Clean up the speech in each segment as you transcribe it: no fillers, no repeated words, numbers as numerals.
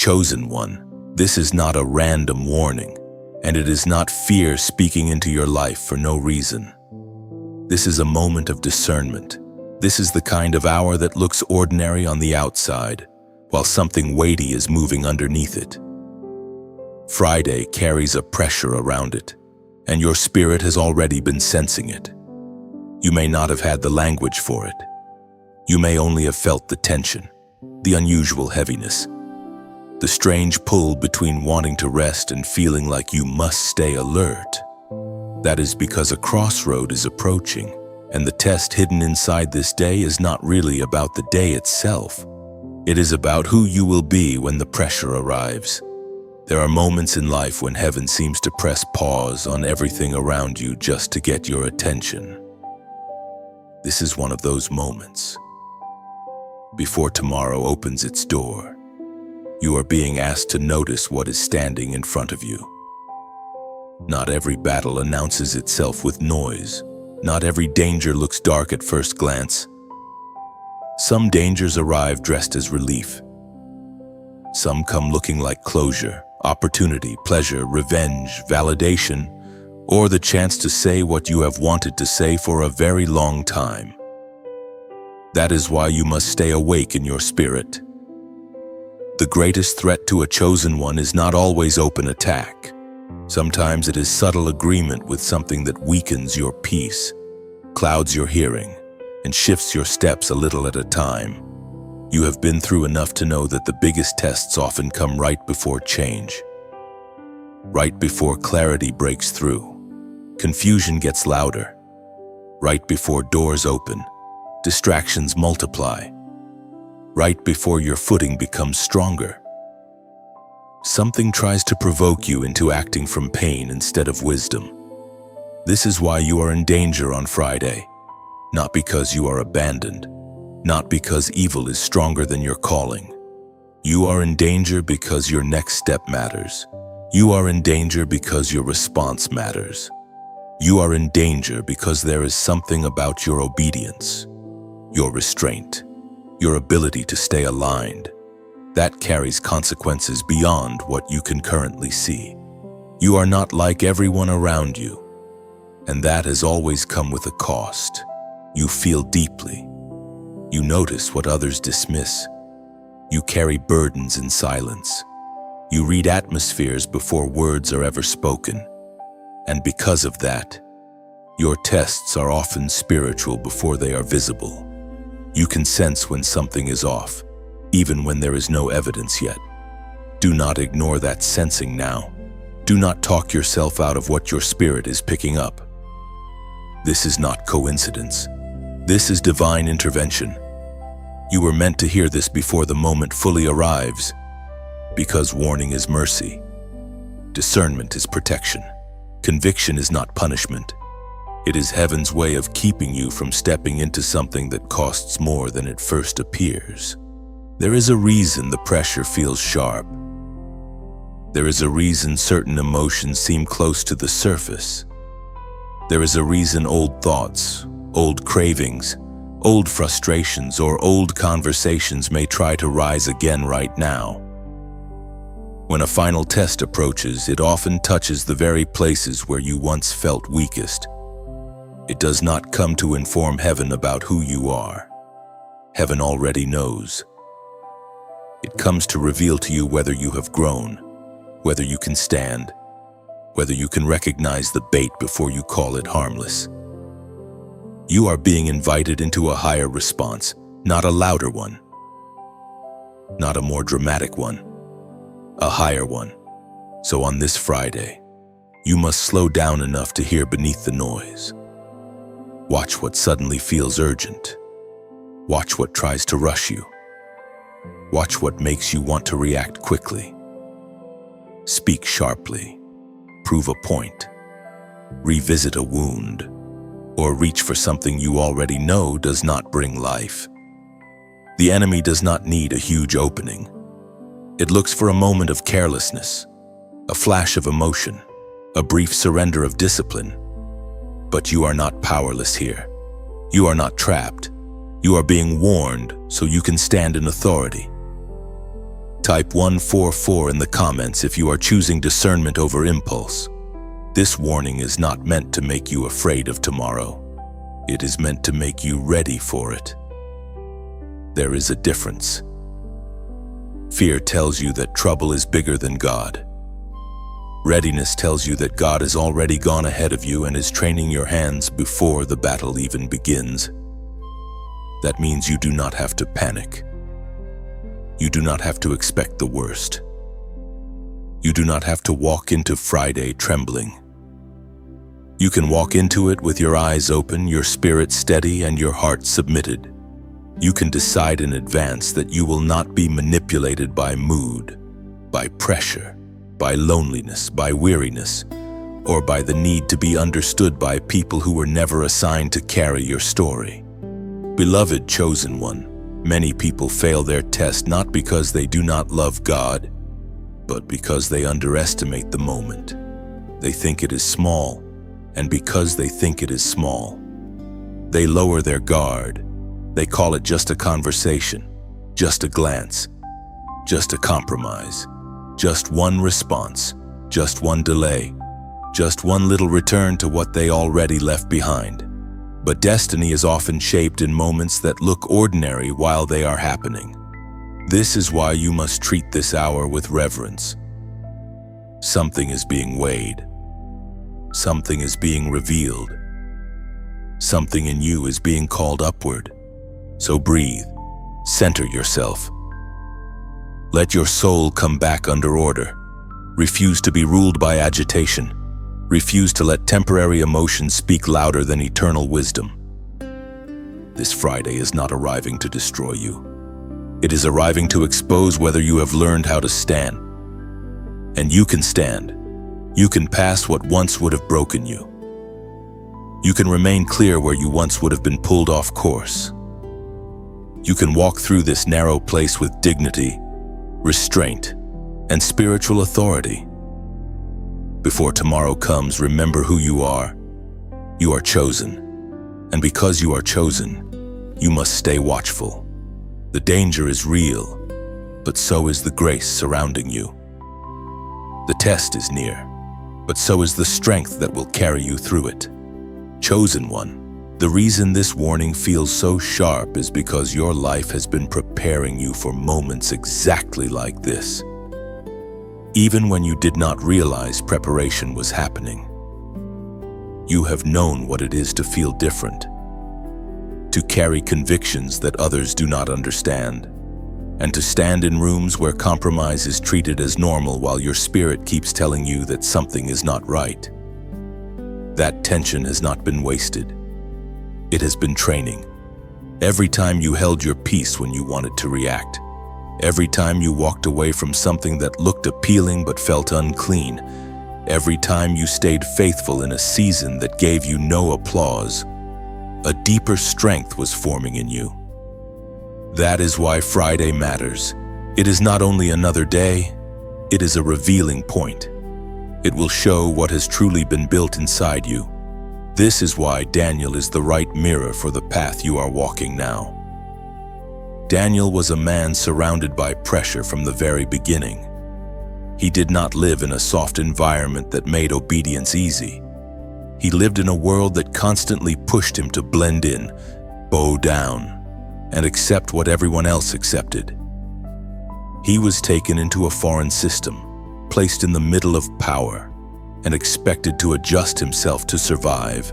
chosen one, this is not a random warning, and it is not fear speaking into your life for no reason. This is a moment of discernment. This is the kind of hour that looks ordinary on the outside, while something weighty is moving underneath it. Friday carries a pressure around it, and your spirit has already been sensing it. You may not have had the language for it. You may only have felt the tension, the unusual heaviness, the strange pull between wanting to rest and feeling like you must stay alert. That is because a crossroad is approaching, and the test hidden inside this day is not really about the day itself. It is about who you will be when the pressure arrives. There are moments in life when heaven seems to press pause on everything around you just to get your attention. This is one of those moments. Before tomorrow opens its door, you are being asked to notice what is standing in front of you. Not every battle announces itself with noise. Not every danger looks dark at first glance. Some dangers arrive dressed as relief. Some come looking like closure, opportunity, pleasure, revenge, validation, or the chance to say what you have wanted to say for a very long time. That is why you must stay awake in your spirit. The greatest threat to a chosen one is not always open attack. Sometimes it is subtle agreement with something that weakens your peace, clouds your hearing, and shifts your steps a little at a time. You have been through enough to know that the biggest tests often come right before change, right before clarity breaks through. Confusion gets louder. Right before doors open, distractions multiply. Right before your footing becomes stronger. Something tries to provoke you into acting from pain instead of wisdom. This is why you are in danger on Friday. Not because you are abandoned, not because evil is stronger than your calling. You are in danger because your next step matters. You are in danger because your response matters. You are in danger because there is something about your obedience, your restraint, your ability to stay aligned. That carries consequences beyond what you can currently see. You are not like everyone around you, and that has always come with a cost. You feel deeply. You notice what others dismiss. You carry burdens in silence. You read atmospheres before words are ever spoken. And because of that, your tests are often spiritual before they are visible. You can sense when something is off, even when there is no evidence yet. Do not ignore that sensing now. Do not talk yourself out of what your spirit is picking up. This is not coincidence. This is divine intervention. You were meant to hear this before the moment fully arrives, because warning is mercy. Discernment is protection. Conviction is not punishment. It is heaven's way of keeping you from stepping into something that costs more than it first appears. There is a reason the pressure feels sharp. There is a reason certain emotions seem close to the surface. There is a reason old thoughts, old cravings, old frustrations, or old conversations may try to rise again right now. When a final test approaches, it often touches the very places where you once felt weakest. It does not come to inform heaven about who you are. Heaven already knows. It comes to reveal to you whether you have grown, whether you can stand, whether you can recognize the bait before you call it harmless. You are being invited into a higher response, not a louder one, not a more dramatic one, a higher one. So on this Friday, you must slow down enough to hear beneath the noise. Watch what suddenly feels urgent. Watch what tries to rush you. Watch what makes you want to react quickly. Speak sharply. Prove a point. Revisit a wound. Or reach for something you already know does not bring life. The enemy does not need a huge opening. It looks for a moment of carelessness, a flash of emotion, a brief surrender of discipline. But you are not powerless here. You are not trapped. You are being warned so you can stand in authority. Type 144 in the comments if you are choosing discernment over impulse. This warning is not meant to make you afraid of tomorrow. It is meant to make you ready for it. There is a difference. Fear tells you that trouble is bigger than God. Readiness tells you that God has already gone ahead of you and is training your hands before the battle even begins. That means you do not have to panic. You do not have to expect the worst. You do not have to walk into Friday trembling. You can walk into it with your eyes open, your spirit steady, and your heart submitted. You can decide in advance that you will not be manipulated by mood, by pressure, by loneliness, by weariness, or by the need to be understood by people who were never assigned to carry your story. Beloved chosen one, many people fail their test not because they do not love God, but because they underestimate the moment. They think it is small, and because they think it is small, they lower their guard. They call it just a conversation, just a glance, just a compromise, just one response, just one delay, just one little return to what they already left behind. But destiny is often shaped in moments that look ordinary while they are happening. This is why you must treat this hour with reverence. Something is being weighed. Something is being revealed. Something in you is being called upward. So breathe, center yourself. Let your soul come back under order. Refuse to be ruled by agitation. Refuse to let temporary emotions speak louder than eternal wisdom. This Friday is not arriving to destroy you. It is arriving to expose whether you have learned how to stand. And you can stand. You can pass what once would have broken you. You can remain clear where you once would have been pulled off course. You can walk through this narrow place with dignity, restraint, and spiritual authority. Before tomorrow comes, remember who you are. You are chosen. And because you are chosen, you must stay watchful. The danger is real, but so is the grace surrounding you. The test is near, but so is the strength that will carry you through it. Chosen one. The reason this warning feels so sharp is because your life has been preparing you for moments exactly like this. Even when you did not realize preparation was happening, you have known what it is to feel different, to carry convictions that others do not understand, and to stand in rooms where compromise is treated as normal while your spirit keeps telling you that something is not right. That tension has not been wasted. It has been training. Every time you held your peace when you wanted to react, every time you walked away from something that looked appealing but felt unclean, every time you stayed faithful in a season that gave you no applause, a deeper strength was forming in you. That is why Friday matters. It is not only another day, it is a revealing point. It will show what has truly been built inside you. This is why Daniel is the right mirror for the path you are walking now. Daniel was a man surrounded by pressure from the very beginning. He did not live in a soft environment that made obedience easy. He lived in a world that constantly pushed him to blend in, bow down, and accept what everyone else accepted. He was taken into a foreign system, placed in the middle of power, and expected to adjust himself to survive.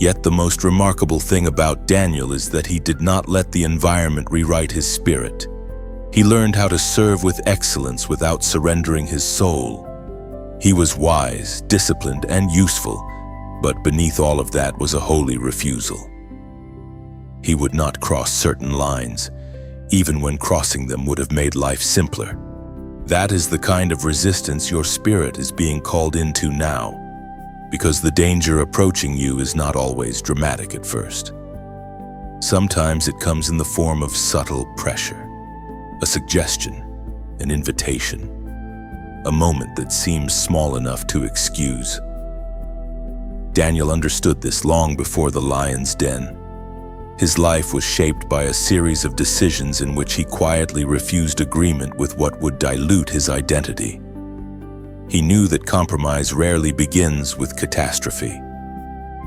Yet the most remarkable thing about Daniel is that he did not let the environment rewrite his spirit. He learned how to serve with excellence without surrendering his soul. He was wise, disciplined, and useful, but beneath all of that was a holy refusal. He would not cross certain lines, even when crossing them would have made life simpler. That is the kind of resistance your spirit is being called into now, because the danger approaching you is not always dramatic at first. Sometimes it comes in the form of subtle pressure, a suggestion, an invitation, a moment that seems small enough to excuse. Daniel understood this long before the lion's den. His life was shaped by a series of decisions in which he quietly refused agreement with what would dilute his identity. He knew that compromise rarely begins with catastrophe.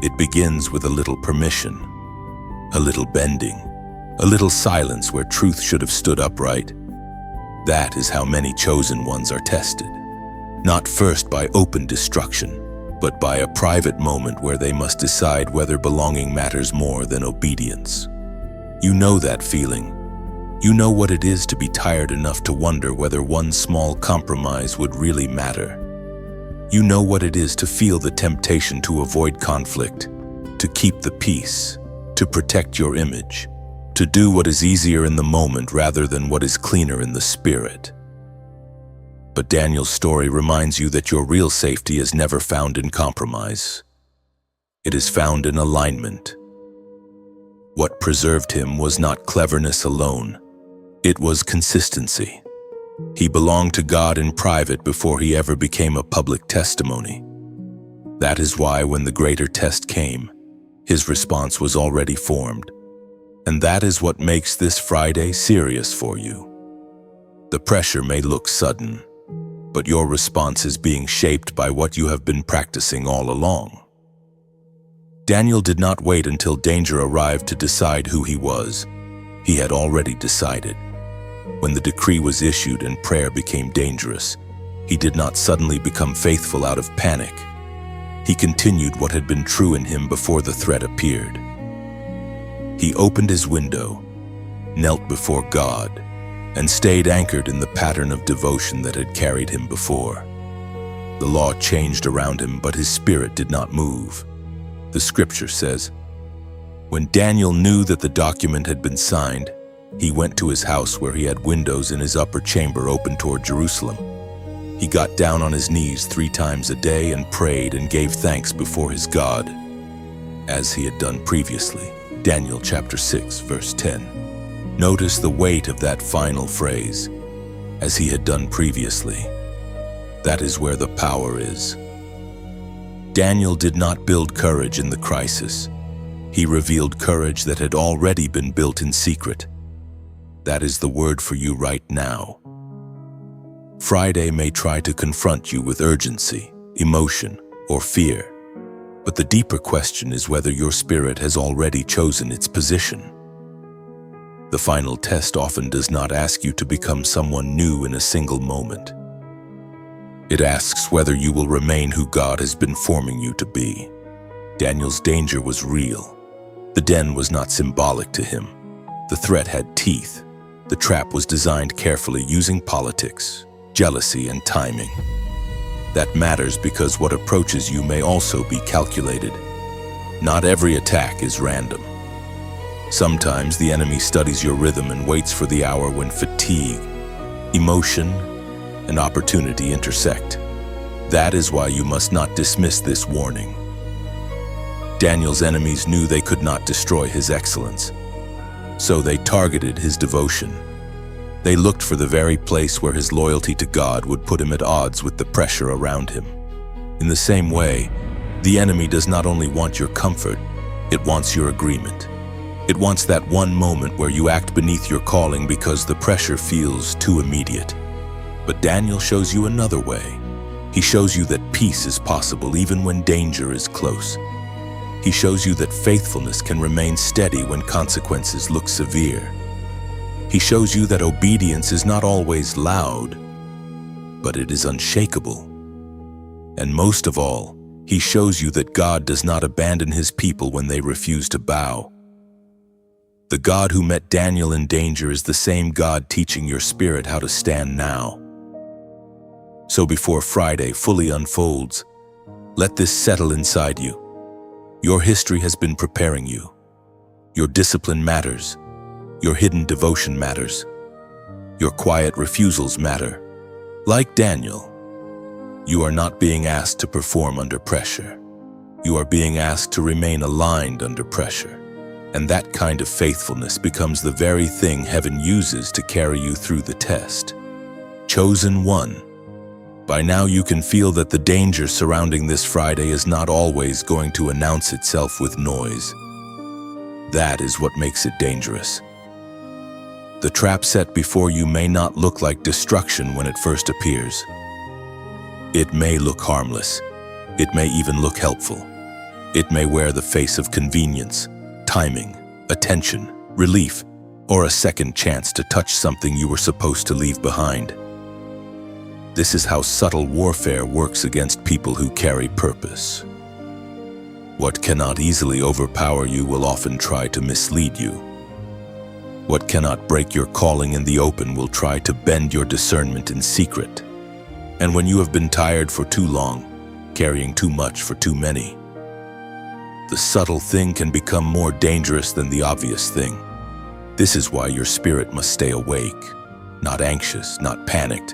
It begins with a little permission, a little bending, a little silence where truth should have stood upright. That is how many chosen ones are tested. Not first by open destruction, but by a private moment where they must decide whether belonging matters more than obedience. You know that feeling. You know what it is to be tired enough to wonder whether one small compromise would really matter. You know what it is to feel the temptation to avoid conflict, to keep the peace, to protect your image, to do what is easier in the moment rather than what is cleaner in the spirit. But Daniel's story reminds you that your real safety is never found in compromise. It is found in alignment. What preserved him was not cleverness alone. It was consistency. He belonged to God in private before he ever became a public testimony. That is why when the greater test came, his response was already formed. And that is what makes this Friday serious for you. The pressure may look sudden, but your response is being shaped by what you have been practicing all along. Daniel did not wait until danger arrived to decide who he was. He had already decided. When the decree was issued and prayer became dangerous, he did not suddenly become faithful out of panic. He continued what had been true in him before the threat appeared. He opened his window, knelt before God, and stayed anchored in the pattern of devotion that had carried him before. The law changed around him, but his spirit did not move. The scripture says, when Daniel knew that the document had been signed, he went to his house where he had windows in his upper chamber open toward Jerusalem. He got down on his knees 3 times a day and prayed and gave thanks before his God, as he had done previously. Daniel chapter 6, verse 10. Notice the weight of that final phrase, as he had done previously. That is where the power is. Daniel did not build courage in the crisis. He revealed courage that had already been built in secret. That is the word for you right now. Friday may try to confront you with urgency, emotion, or fear, but the deeper question is whether your spirit has already chosen its position. The final test often does not ask you to become someone new in a single moment. It asks whether you will remain who God has been forming you to be. Daniel's danger was real. The den was not symbolic to him. The threat had teeth. The trap was designed carefully using politics, jealousy, and timing. That matters because what approaches you may also be calculated. Not every attack is random. Sometimes the enemy studies your rhythm and waits for the hour when fatigue, emotion, and opportunity intersect. That is why you must not dismiss this warning. Daniel's enemies knew they could not destroy his excellence, so they targeted his devotion. They looked for the very place where his loyalty to God would put him at odds with the pressure around him. In the same way, the enemy does not only want your comfort, it wants your agreement. It wants that one moment where you act beneath your calling because the pressure feels too immediate. But Daniel shows you another way. He shows you that peace is possible even when danger is close. He shows you that faithfulness can remain steady when consequences look severe. He shows you that obedience is not always loud, but it is unshakable. And most of all, he shows you that God does not abandon his people when they refuse to bow. The God who met Daniel in danger is the same God teaching your spirit how to stand now. So before Friday fully unfolds, let this settle inside you. Your history has been preparing you. Your discipline matters. Your hidden devotion matters. Your quiet refusals matter. Like Daniel, you are not being asked to perform under pressure. You are being asked to remain aligned under pressure. And that kind of faithfulness becomes the very thing heaven uses to carry you through the test. Chosen one. By now you can feel that the danger surrounding this Friday is not always going to announce itself with noise. That is what makes it dangerous. The trap set before you may not look like destruction when it first appears. It may look harmless. It may even look helpful. It may wear the face of convenience, timing, attention, relief, or a second chance to touch something you were supposed to leave behind. This is how subtle warfare works against people who carry purpose. What cannot easily overpower you will often try to mislead you. What cannot break your calling in the open will try to bend your discernment in secret. And when you have been tired for too long, carrying too much for too many, the subtle thing can become more dangerous than the obvious thing. This is why your spirit must stay awake, not anxious, not panicked,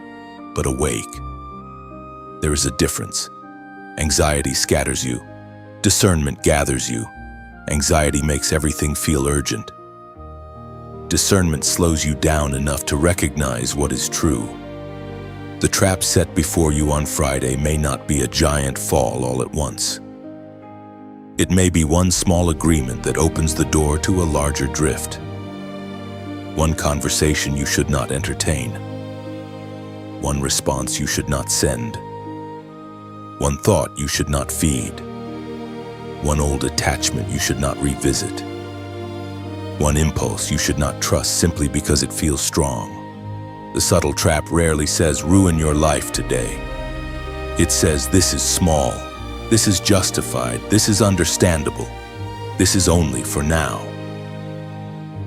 but awake. There is a difference. Anxiety scatters you. Discernment gathers you. Anxiety makes everything feel urgent. Discernment slows you down enough to recognize what is true. The trap set before you on Friday may not be a giant fall all at once. It may be one small agreement that opens the door to a larger drift. One conversation you should not entertain. One response you should not send. One thought you should not feed. One old attachment you should not revisit. One impulse you should not trust simply because it feels strong. The subtle trap rarely says, ruin your life today. It says, this is small, this is justified, this is understandable, this is only for now.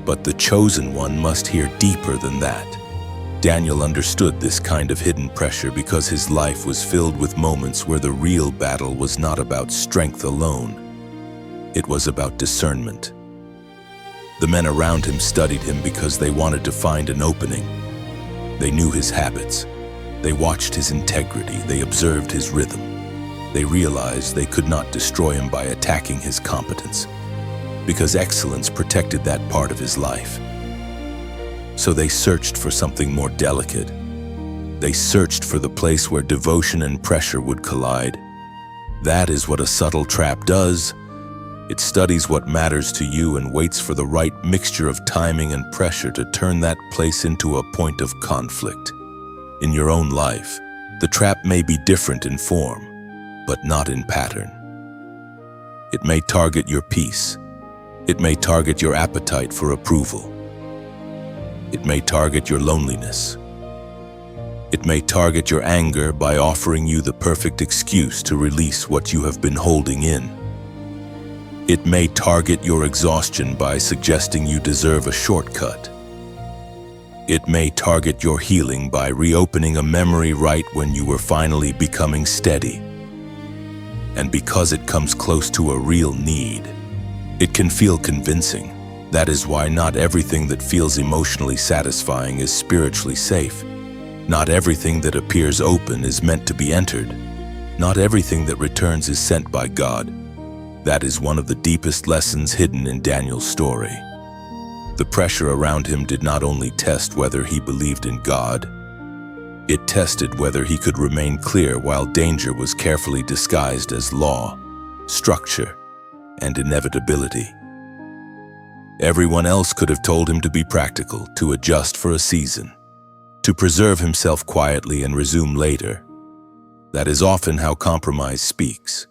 But the chosen one must hear deeper than that. Daniel understood this kind of hidden pressure because his life was filled with moments where the real battle was not about strength alone. It was about discernment. The men around him studied him because they wanted to find an opening. They knew his habits. They watched his integrity. They observed his rhythm. They realized they could not destroy him by attacking his competence, because excellence protected that part of his life. So they searched for something more delicate. They searched for the place where devotion and pressure would collide. That is what a subtle trap does. It studies what matters to you and waits for the right mixture of timing and pressure to turn that place into a point of conflict. In your own life, the trap may be different in form, but not in pattern. It may target your peace. It may target your appetite for approval. It may target your loneliness. It may target your anger by offering you the perfect excuse to release what you have been holding in. It may target your exhaustion by suggesting you deserve a shortcut. It may target your healing by reopening a memory right when you were finally becoming steady. And because it comes close to a real need, it can feel convincing. That is why not everything that feels emotionally satisfying is spiritually safe. Not everything that appears open is meant to be entered. Not everything that returns is sent by God. That is one of the deepest lessons hidden in Daniel's story. The pressure around him did not only test whether he believed in God, it tested whether he could remain clear while danger was carefully disguised as law, structure, and inevitability. Everyone else could have told him to be practical, to adjust for a season, to preserve himself quietly and resume later. That is often how compromise speaks.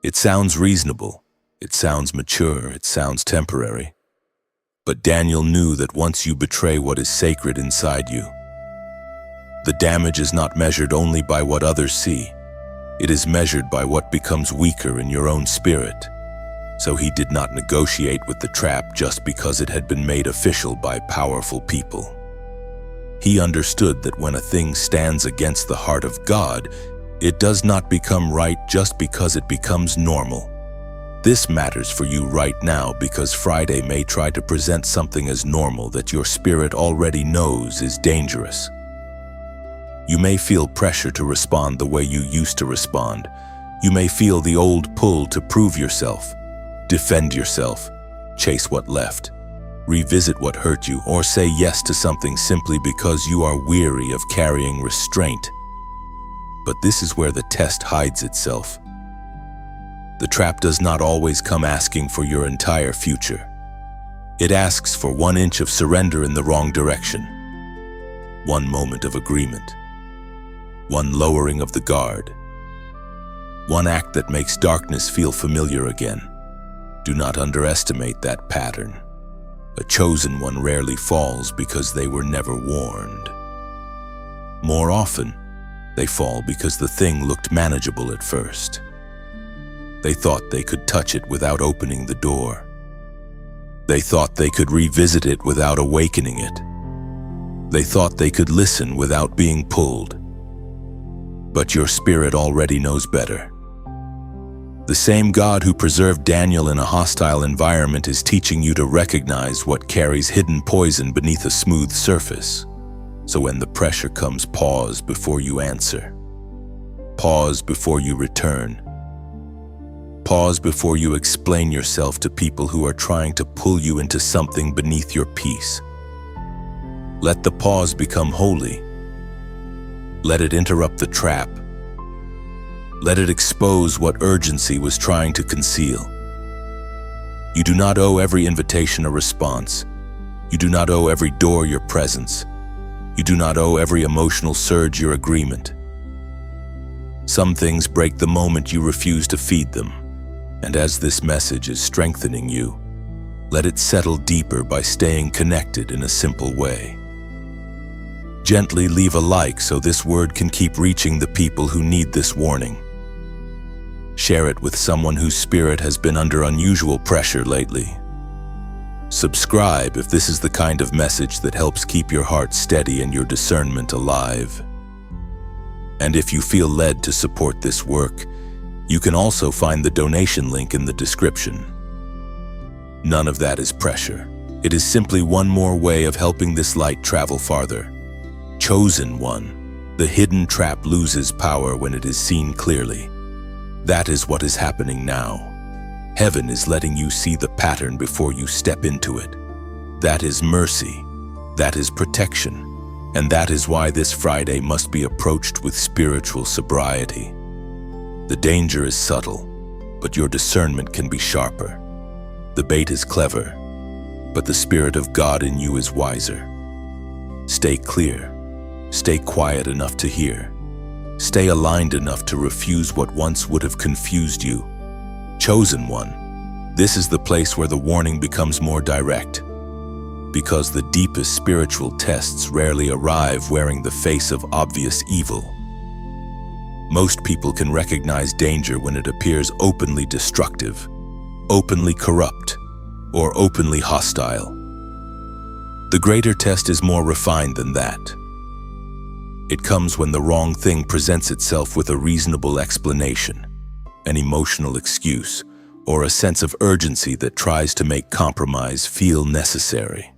It sounds reasonable, it sounds mature, it sounds temporary. But Daniel knew that once you betray what is sacred inside you, the damage is not measured only by what others see. It is measured by what becomes weaker in your own spirit. So he did not negotiate with the trap just because it had been made official by powerful people. He understood that when a thing stands against the heart of God, it does not become right just because it becomes normal. This matters for you right now because Friday may try to present something as normal that your spirit already knows is dangerous. You may feel pressure to respond the way you used to respond. You may feel the old pull to prove yourself, defend yourself, chase what left, revisit what hurt you, or say yes to something simply because you are weary of carrying restraint. But this is where the test hides itself. The trap does not always come asking for your entire future. It asks for 1 inch of surrender in the wrong direction, 1 moment of agreement, 1 lowering of the guard, 1 act that makes darkness feel familiar again. Do not underestimate that pattern. A chosen one rarely falls because they were never warned. More often, they fall because the thing looked manageable at first. They thought they could touch it without opening the door. They thought they could revisit it without awakening it. They thought they could listen without being pulled. But your spirit already knows better. The same God who preserved Daniel in a hostile environment is teaching you to recognize what carries hidden poison beneath a smooth surface. So when the pressure comes, pause before you answer. Pause before you return. Pause before you explain yourself to people who are trying to pull you into something beneath your peace. Let the pause become holy. Let it interrupt the trap. Let it expose what urgency was trying to conceal. You do not owe every invitation a response. You do not owe every door your presence. You do not owe every emotional surge your agreement. Some things break the moment you refuse to feed them. And as this message is strengthening you, let it settle deeper by staying connected in a simple way. Gently leave a like so this word can keep reaching the people who need this warning. Share it with someone whose spirit has been under unusual pressure lately. Subscribe if this is the kind of message that helps keep your heart steady and your discernment alive. And if you feel led to support this work, you can also find the donation link in the description. None of that is pressure. It is simply one more way of helping this light travel farther. Chosen one, the hidden trap loses power when it is seen clearly. That is what is happening now. Heaven is letting you see the pattern before you step into it. That is mercy. That is protection. And that is why this Friday must be approached with spiritual sobriety. The danger is subtle, but your discernment can be sharper. The bait is clever, but the Spirit of God in you is wiser. Stay clear. Stay quiet enough to hear. Stay aligned enough to refuse what once would have confused you. Chosen one, this is the place where the warning becomes more direct. Because the deepest spiritual tests rarely arrive wearing the face of obvious evil. Most people can recognize danger when it appears openly destructive, openly corrupt, or openly hostile. The greater test is more refined than that. It comes when the wrong thing presents itself with a reasonable explanation, an emotional excuse, or a sense of urgency that tries to make compromise feel necessary.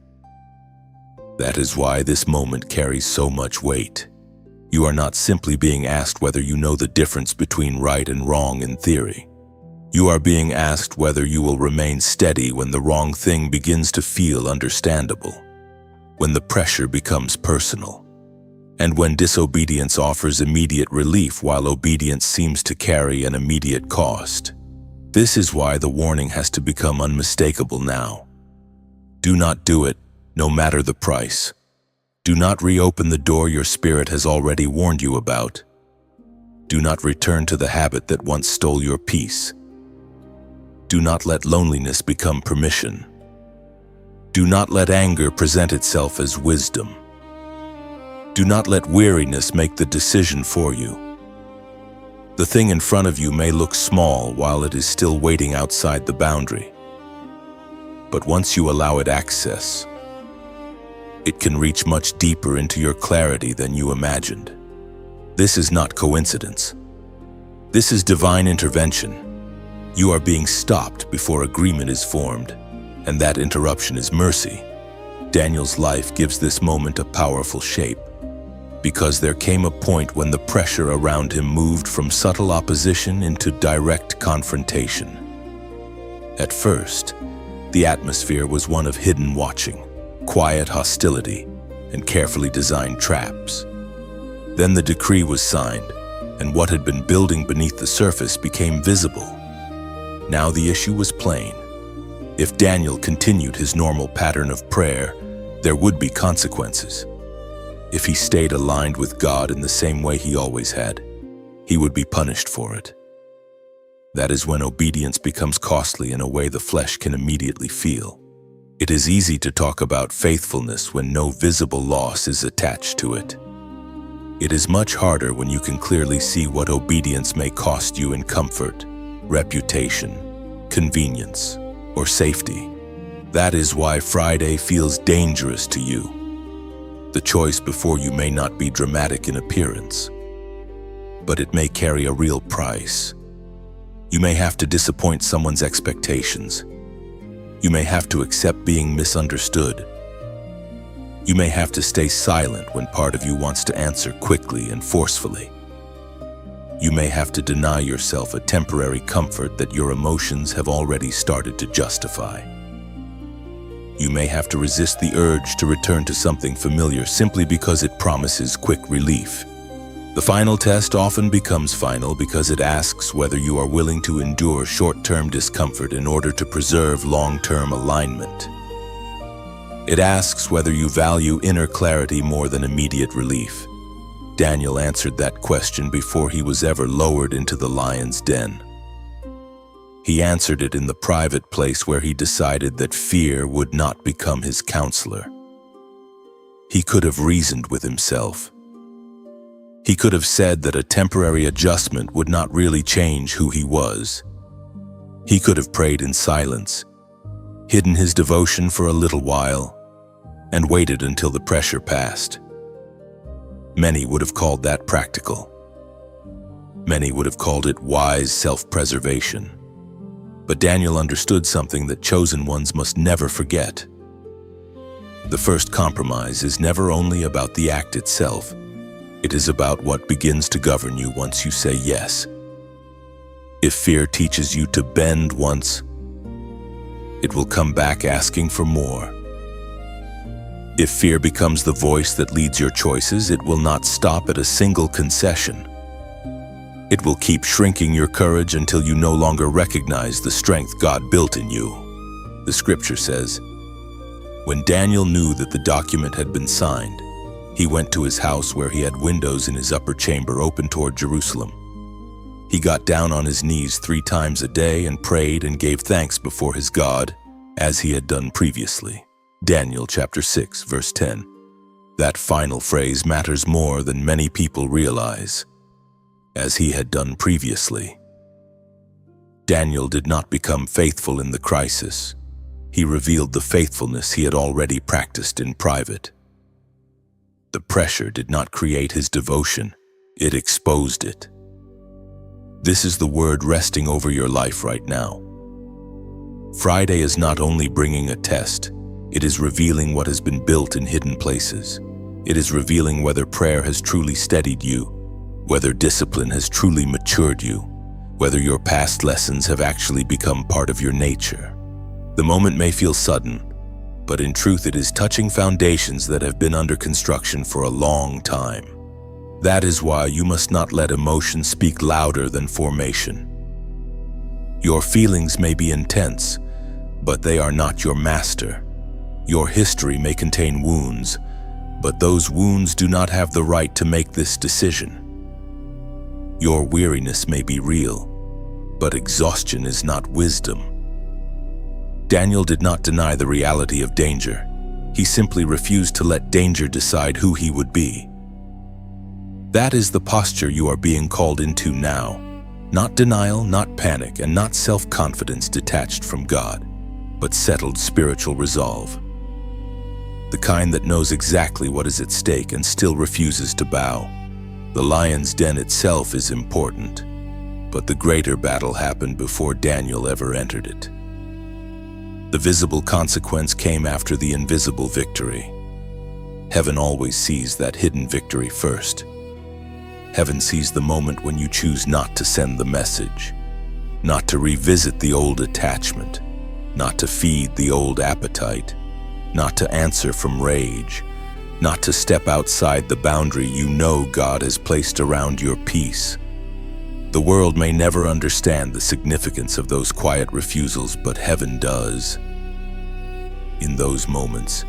That is why this moment carries so much weight. You are not simply being asked whether you know the difference between right and wrong in theory. You are being asked whether you will remain steady when the wrong thing begins to feel understandable, when the pressure becomes personal, and when disobedience offers immediate relief while obedience seems to carry an immediate cost. This is why the warning has to become unmistakable now. Do not do it, no matter the price. Do not reopen the door your spirit has already warned you about. Do not return to the habit that once stole your peace. Do not let loneliness become permission. Do not let anger present itself as wisdom. Do not let weariness make the decision for you. The thing in front of you may look small while it is still waiting outside the boundary. But once you allow it access, it can reach much deeper into your clarity than you imagined. This is not coincidence. This is divine intervention. You are being stopped before agreement is formed, and that interruption is mercy. Daniel's life gives this moment a powerful shape, because there came a point when the pressure around him moved from subtle opposition into direct confrontation. At first, the atmosphere was one of hidden watching, quiet hostility, and carefully designed traps. Then the decree was signed, and what had been building beneath the surface became visible. Now the issue was plain. If Daniel continued his normal pattern of prayer, there would be consequences. If he stayed aligned with God in the same way he always had, he would be punished for it. That is when obedience becomes costly in a way the flesh can immediately feel. It is easy to talk about faithfulness when no visible loss is attached to it. It is much harder when you can clearly see what obedience may cost you in comfort, reputation, convenience, or safety. That is why Friday feels dangerous to you. The choice before you may not be dramatic in appearance, but it may carry a real price. You may have to disappoint someone's expectations. You may have to accept being misunderstood. You may have to stay silent when part of you wants to answer quickly and forcefully. You may have to deny yourself a temporary comfort that your emotions have already started to justify. You may have to resist the urge to return to something familiar simply because it promises quick relief. The final test often becomes final because it asks whether you are willing to endure short-term discomfort in order to preserve long-term alignment. It asks whether you value inner clarity more than immediate relief. Daniel answered that question before he was ever lowered into the lion's den. He answered it in the private place where he decided that fear would not become his counselor. He could have reasoned with himself. He could have said that a temporary adjustment would not really change who he was. He could have prayed in silence, hidden his devotion for a little while, and waited until the pressure passed. Many would have called that practical. Many would have called it wise self-preservation. But Daniel understood something that chosen ones must never forget. The first compromise is never only about the act itself. It is about what begins to govern you once you say yes. If fear teaches you to bend once, it will come back asking for more. If fear becomes the voice that leads your choices, it will not stop at a single concession. It will keep shrinking your courage until you no longer recognize the strength God built in you. The scripture says, when Daniel knew that the document had been signed, he went to his house where he had windows in his upper chamber open toward Jerusalem. He got down on his knees 3 times a day and prayed and gave thanks before his God, as he had done previously. Daniel chapter 6, verse 10. That final phrase matters more than many people realize. As he had done previously. Daniel did not become faithful in the crisis. He revealed the faithfulness he had already practiced in private. The pressure did not create his devotion, it exposed it. This is the word resting over your life right now. Friday is not only bringing a test, it is revealing what has been built in hidden places. It is revealing whether prayer has truly steadied you, whether discipline has truly matured you, whether your past lessons have actually become part of your nature. The moment may feel sudden, but in truth it is touching foundations that have been under construction for a long time. That is why you must not let emotion speak louder than formation. Your feelings may be intense, but they are not your master. Your history may contain wounds, but those wounds do not have the right to make this decision. Your weariness may be real, but exhaustion is not wisdom. Daniel did not deny the reality of danger. He simply refused to let danger decide who he would be. That is the posture you are being called into now. Not denial, not panic, and not self-confidence detached from God, but settled spiritual resolve. The kind that knows exactly what is at stake and still refuses to bow. The lion's den itself is important, but the greater battle happened before Daniel ever entered it. The visible consequence came after the invisible victory. Heaven always sees that hidden victory first. Heaven sees the moment when you choose not to send the message, not to revisit the old attachment, not to feed the old appetite, not to answer from rage, not to step outside the boundary you know God has placed around your peace. The world may never understand the significance of those quiet refusals, but heaven does. In those moments,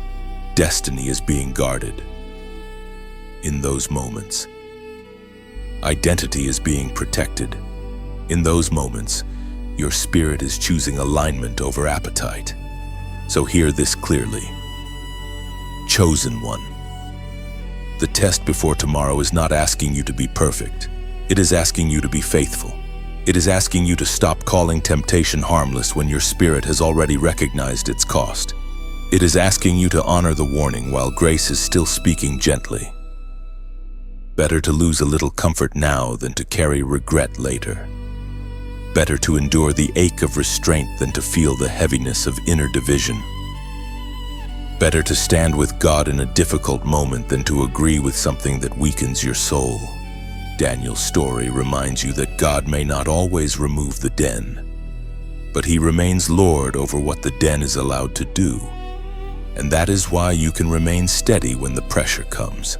destiny is being guarded. In those moments, identity is being protected. In those moments, your spirit is choosing alignment over appetite. So hear this clearly. Chosen one. The test before tomorrow is not asking you to be perfect. It is asking you to be faithful. It is asking you to stop calling temptation harmless when your spirit has already recognized its cost. It is asking you to honor the warning while grace is still speaking gently. Better to lose a little comfort now than to carry regret later. Better to endure the ache of restraint than to feel the heaviness of inner division. Better to stand with God in a difficult moment than to agree with something that weakens your soul. Daniel's story reminds you that God may not always remove the den, but He remains Lord over what the den is allowed to do. And that is why you can remain steady when the pressure comes.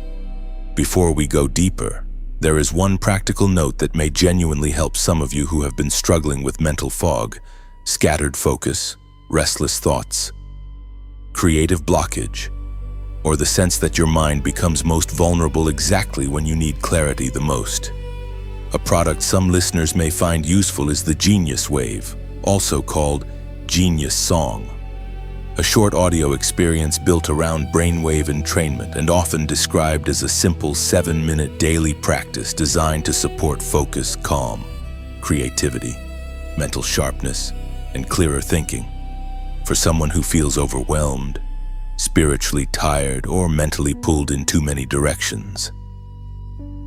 Before we go deeper, there is one practical note that may genuinely help some of you who have been struggling with mental fog, scattered focus, restless thoughts, creative blockage, or the sense that your mind becomes most vulnerable exactly when you need clarity the most. A product some listeners may find useful is the Genius Wave, also called Genius Song. A short audio experience built around brainwave entrainment and often described as a simple 7-minute daily practice designed to support focus, calm, creativity, mental sharpness, and clearer thinking. For someone who feels overwhelmed, spiritually tired, or mentally pulled in too many directions.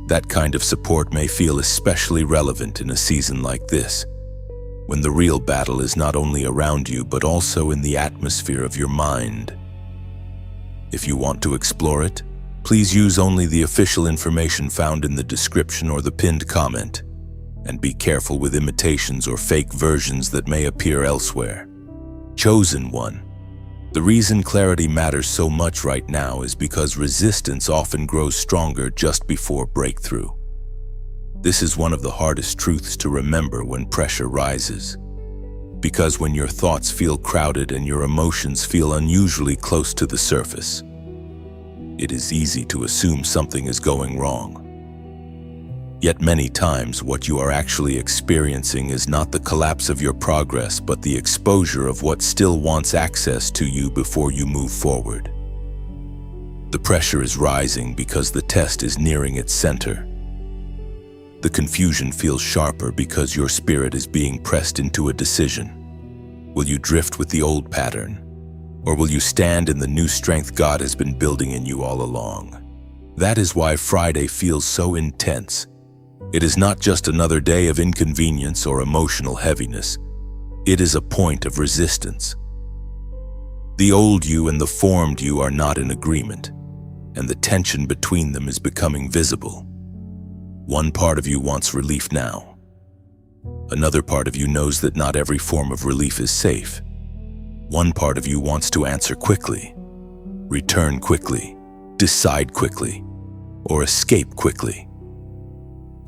That kind of support may feel especially relevant in a season like this, when the real battle is not only around you but also in the atmosphere of your mind. If you want to explore it, please use only the official information found in the description or the pinned comment, and be careful with imitations or fake versions that may appear elsewhere. Chosen one. The reason clarity matters so much right now is because resistance often grows stronger just before breakthrough. This is one of the hardest truths to remember when pressure rises. Because when your thoughts feel crowded and your emotions feel unusually close to the surface, it is easy to assume something is going wrong. Yet many times what you are actually experiencing is not the collapse of your progress, but the exposure of what still wants access to you before you move forward. The pressure is rising because the test is nearing its center. The confusion feels sharper because your spirit is being pressed into a decision. Will you drift with the old pattern, or will you stand in the new strength God has been building in you all along? That is why Friday feels so intense. It is not just another day of inconvenience or emotional heaviness. It is a point of resistance. The old you and the formed you are not in agreement, and the tension between them is becoming visible. One part of you wants relief now. Another part of you knows that not every form of relief is safe. One part of you wants to answer quickly, return quickly, decide quickly, or escape quickly.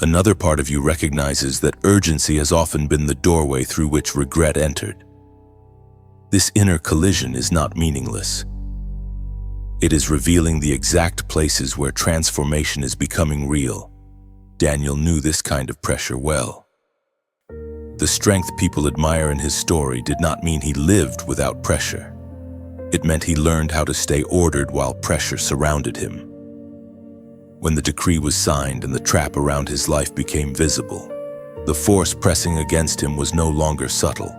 Another part of you recognizes that urgency has often been the doorway through which regret entered. This inner collision is not meaningless. It is revealing the exact places where transformation is becoming real. Daniel knew this kind of pressure well. The strength people admire in his story did not mean he lived without pressure. It meant he learned how to stay ordered while pressure surrounded him. When the decree was signed and the trap around his life became visible, the force pressing against him was no longer subtle.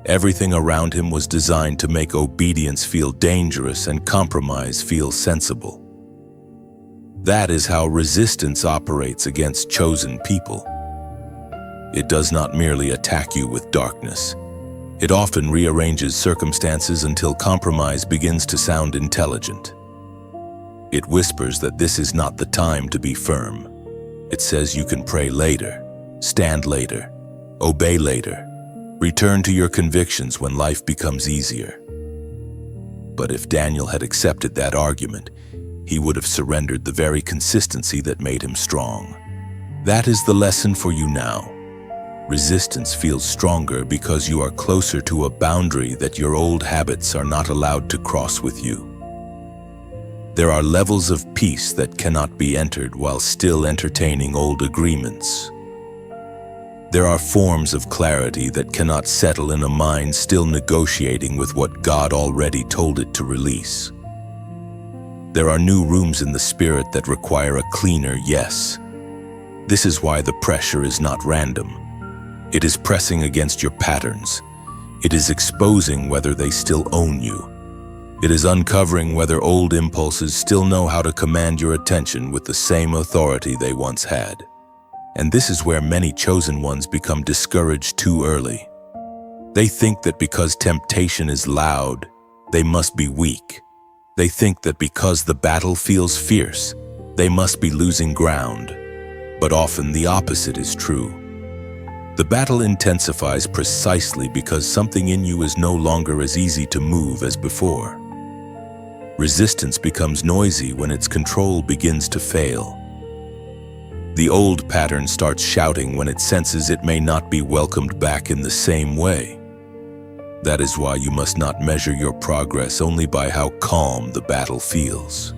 Everything around him was designed to make obedience feel dangerous and compromise feel sensible. That is how resistance operates against chosen people. It does not merely attack you with darkness. It often rearranges circumstances until compromise begins to sound intelligent. It whispers that this is not the time to be firm. It says you can pray later, stand later, obey later, return to your convictions when life becomes easier. But if Daniel had accepted that argument, he would have surrendered the very consistency that made him strong. That is the lesson for you now. Resistance feels stronger because you are closer to a boundary that your old habits are not allowed to cross with you. There are levels of peace that cannot be entered while still entertaining old agreements. There are forms of clarity that cannot settle in a mind still negotiating with what God already told it to release. There are new rooms in the spirit that require a cleaner yes. This is why the pressure is not random. It is pressing against your patterns. It is exposing whether they still own you. It is uncovering whether old impulses still know how to command your attention with the same authority they once had. And this is where many chosen ones become discouraged too early. They think that because temptation is loud, they must be weak. They think that because the battle feels fierce, they must be losing ground. But often the opposite is true. The battle intensifies precisely because something in you is no longer as easy to move as before. Resistance becomes noisy when its control begins to fail. The old pattern starts shouting when it senses it may not be welcomed back in the same way. That is why you must not measure your progress only by how calm the battle feels.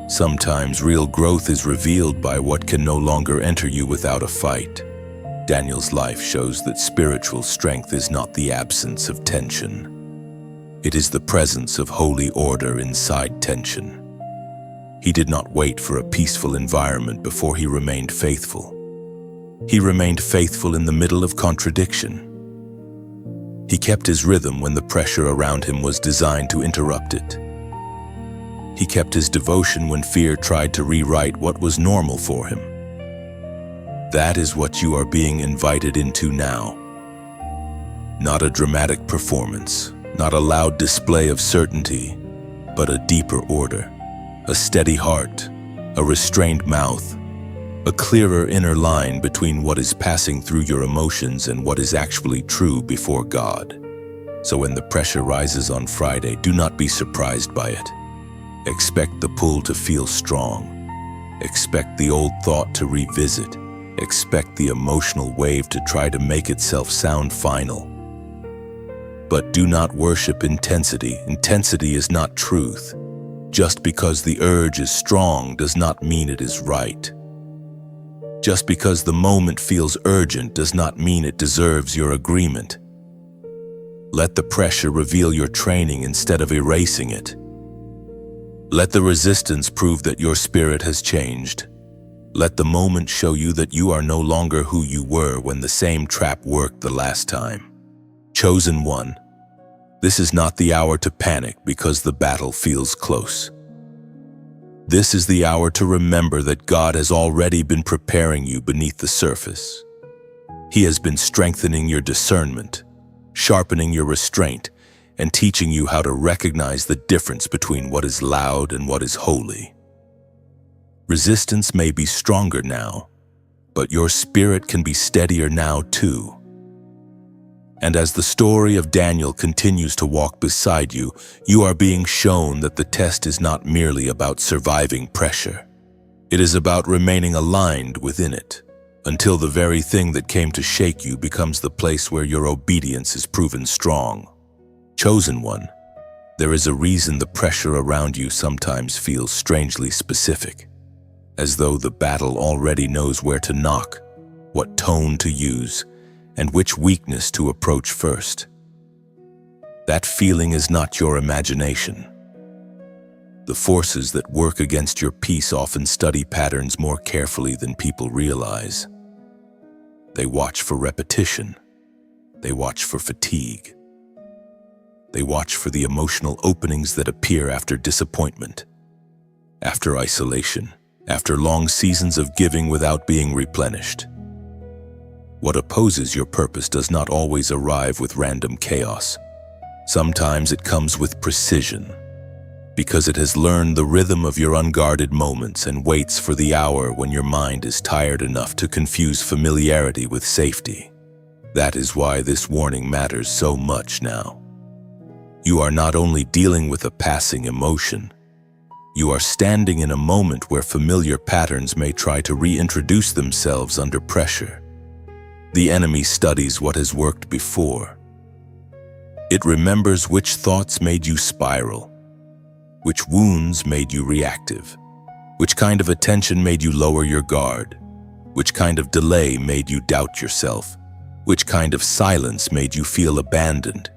Sometimes real growth is revealed by what can no longer enter you without a fight. Daniel's life shows that spiritual strength is not the absence of tension. It is the presence of holy order inside tension. He did not wait for a peaceful environment before he remained faithful. He remained faithful in the middle of contradiction. He kept his rhythm when the pressure around him was designed to interrupt it. He kept his devotion when fear tried to rewrite what was normal for him. That is what you are being invited into now. Not a dramatic performance, not a loud display of certainty, but a deeper order, a steady heart, a restrained mouth, a clearer inner line between what is passing through your emotions and what is actually true before God. So when the pressure rises on Friday, do not be surprised by it. Expect the pull to feel strong. Expect the old thought to revisit. Expect the emotional wave to try to make itself sound final. But do not worship intensity. Intensity is not truth. Just because the urge is strong does not mean it is right. Just because the moment feels urgent does not mean it deserves your agreement. Let the pressure reveal your training instead of erasing it. Let the resistance prove that your spirit has changed. Let the moment show you that you are no longer who you were when the same trap worked the last time. Chosen one, this is not the hour to panic because the battle feels close. This is the hour to remember that God has already been preparing you beneath the surface. He has been strengthening your discernment, sharpening your restraint, and teaching you how to recognize the difference between what is loud and what is holy. Resistance may be stronger now, but your spirit can be steadier now too. And as the story of Daniel continues to walk beside you, you are being shown that the test is not merely about surviving pressure. It is about remaining aligned within it, until the very thing that came to shake you becomes the place where your obedience is proven strong. Chosen one, there is a reason the pressure around you sometimes feels strangely specific, as though the battle already knows where to knock, what tone to use, and which weakness to approach first. That feeling is not your imagination. The forces that work against your peace often study patterns more carefully than people realize. They watch for repetition. They watch for fatigue. They watch for the emotional openings that appear after disappointment, after isolation, after long seasons of giving without being replenished. What opposes your purpose does not always arrive with random chaos. Sometimes it comes with precision, because it has learned the rhythm of your unguarded moments and waits for the hour when your mind is tired enough to confuse familiarity with safety. That is why this warning matters so much now. You are not only dealing with a passing emotion, you are standing in a moment where familiar patterns may try to reintroduce themselves under pressure. The enemy studies what has worked before. It remembers which thoughts made you spiral, which wounds made you reactive, which kind of attention made you lower your guard, which kind of delay made you doubt yourself, which kind of silence made you feel abandoned,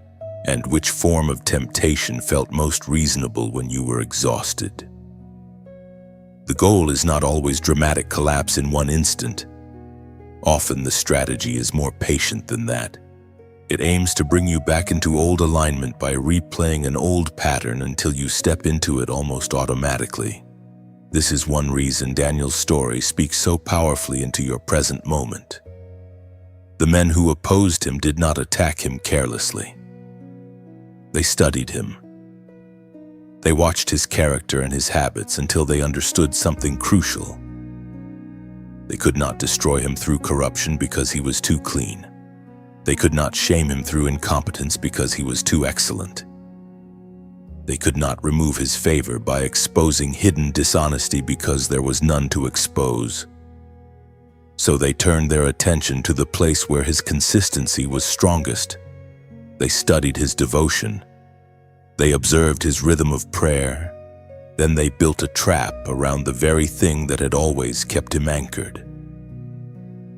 and which form of temptation felt most reasonable when you were exhausted. The goal is not always dramatic collapse in one instant. Often the strategy is more patient than that. It aims to bring you back into old alignment by replaying an old pattern until you step into it almost automatically. This is one reason Daniel's story speaks so powerfully into your present moment. The men who opposed him did not attack him carelessly. They studied him. They watched his character and his habits until they understood something crucial. They could not destroy him through corruption because he was too clean. They could not shame him through incompetence because he was too excellent. They could not remove his favor by exposing hidden dishonesty because there was none to expose. So they turned their attention to the place where his consistency was strongest. They studied his devotion. They observed his rhythm of prayer. Then they built a trap around the very thing that had always kept him anchored.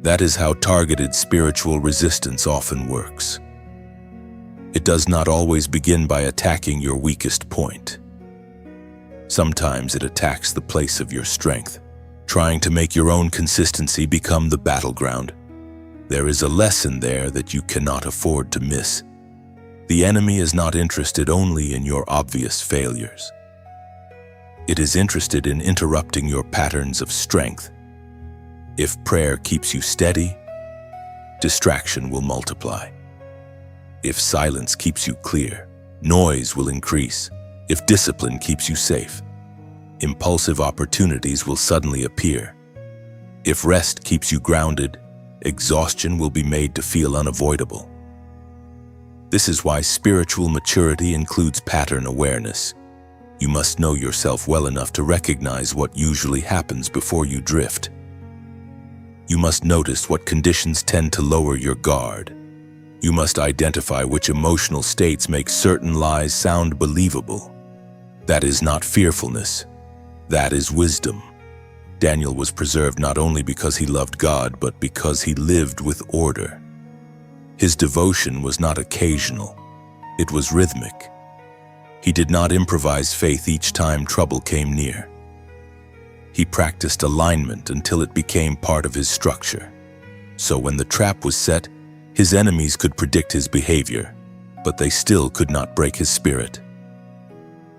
That is how targeted spiritual resistance often works. It does not always begin by attacking your weakest point. Sometimes it attacks the place of your strength, trying to make your own consistency become the battleground. There is a lesson there that you cannot afford to miss. The enemy is not interested only in your obvious failures. It is interested in interrupting your patterns of strength. If prayer keeps you steady, distraction will multiply. If silence keeps you clear, noise will increase. If discipline keeps you safe, impulsive opportunities will suddenly appear. If rest keeps you grounded, exhaustion will be made to feel unavoidable. This is why spiritual maturity includes pattern awareness. You must know yourself well enough to recognize what usually happens before you drift. You must notice what conditions tend to lower your guard. You must identify which emotional states make certain lies sound believable. That is not fearfulness. That is wisdom. Daniel was preserved not only because he loved God, but because he lived with order. His devotion was not occasional. It was rhythmic. He did not improvise faith each time trouble came near. He practiced alignment until it became part of his structure. So when the trap was set, his enemies could predict his behavior, but they still could not break his spirit.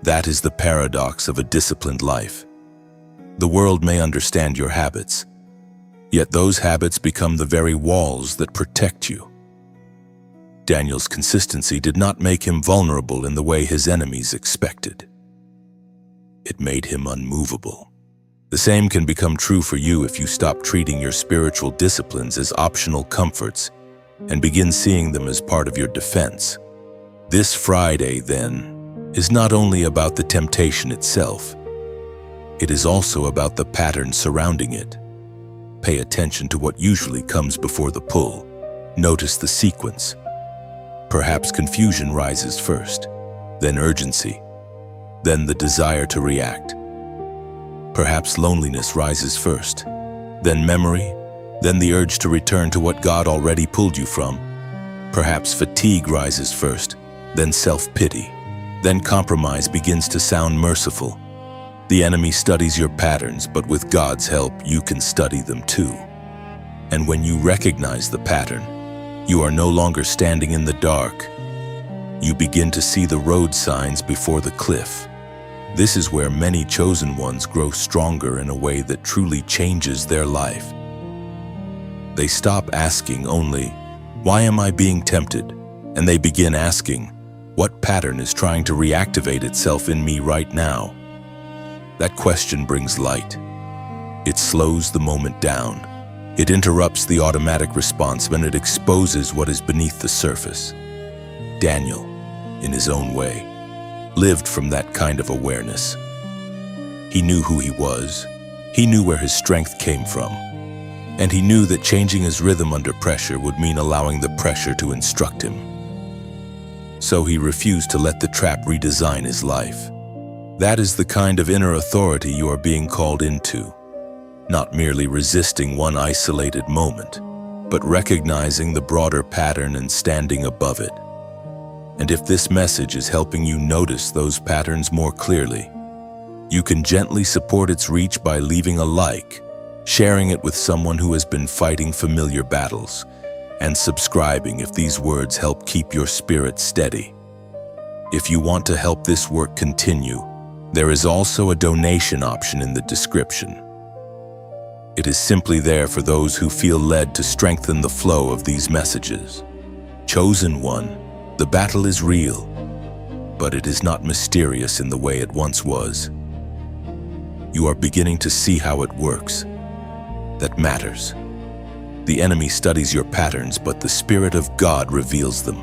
That is the paradox of a disciplined life. The world may understand your habits, yet those habits become the very walls that protect you. Daniel's consistency did not make him vulnerable in the way his enemies expected. It made him unmovable. The same can become true for you if you stop treating your spiritual disciplines as optional comforts and begin seeing them as part of your defense. This Friday, then, is not only about the temptation itself. It is also about the pattern surrounding it. Pay attention to what usually comes before the pull. Notice the sequence. Perhaps confusion rises first, then urgency, then the desire to react. Perhaps loneliness rises first, then memory, then the urge to return to what God already pulled you from. Perhaps fatigue rises first, then self-pity, then compromise begins to sound merciful. The enemy studies your patterns, but with God's help, you can study them too. And when you recognize the pattern, you are no longer standing in the dark. You begin to see the road signs before the cliff. This is where many chosen ones grow stronger in a way that truly changes their life. They stop asking only, "Why am I being tempted?" And they begin asking, "What pattern is trying to reactivate itself in me right now?" That question brings light. It slows the moment down. It interrupts the automatic response and it exposes what is beneath the surface. Daniel, in his own way, lived from that kind of awareness. He knew who he was. He knew where his strength came from. and he knew that changing his rhythm under pressure would mean allowing the pressure to instruct him. So he refused to let the trap redesign his life. That is the kind of inner authority you are being called into, not merely resisting one isolated moment, but recognizing the broader pattern and standing above it. And if this message is helping you notice those patterns more clearly, you can gently support its reach by leaving a like, sharing it with someone who has been fighting familiar battles, and subscribing if these words help keep your spirit steady. If you want to help this work continue, there is also a donation option in the description. It is simply there for those who feel led to strengthen the flow of these messages. Chosen one, the battle is real, but it is not mysterious in the way it once was. You are beginning to see how it works. That matters. The enemy studies your patterns, but the Spirit of God reveals them.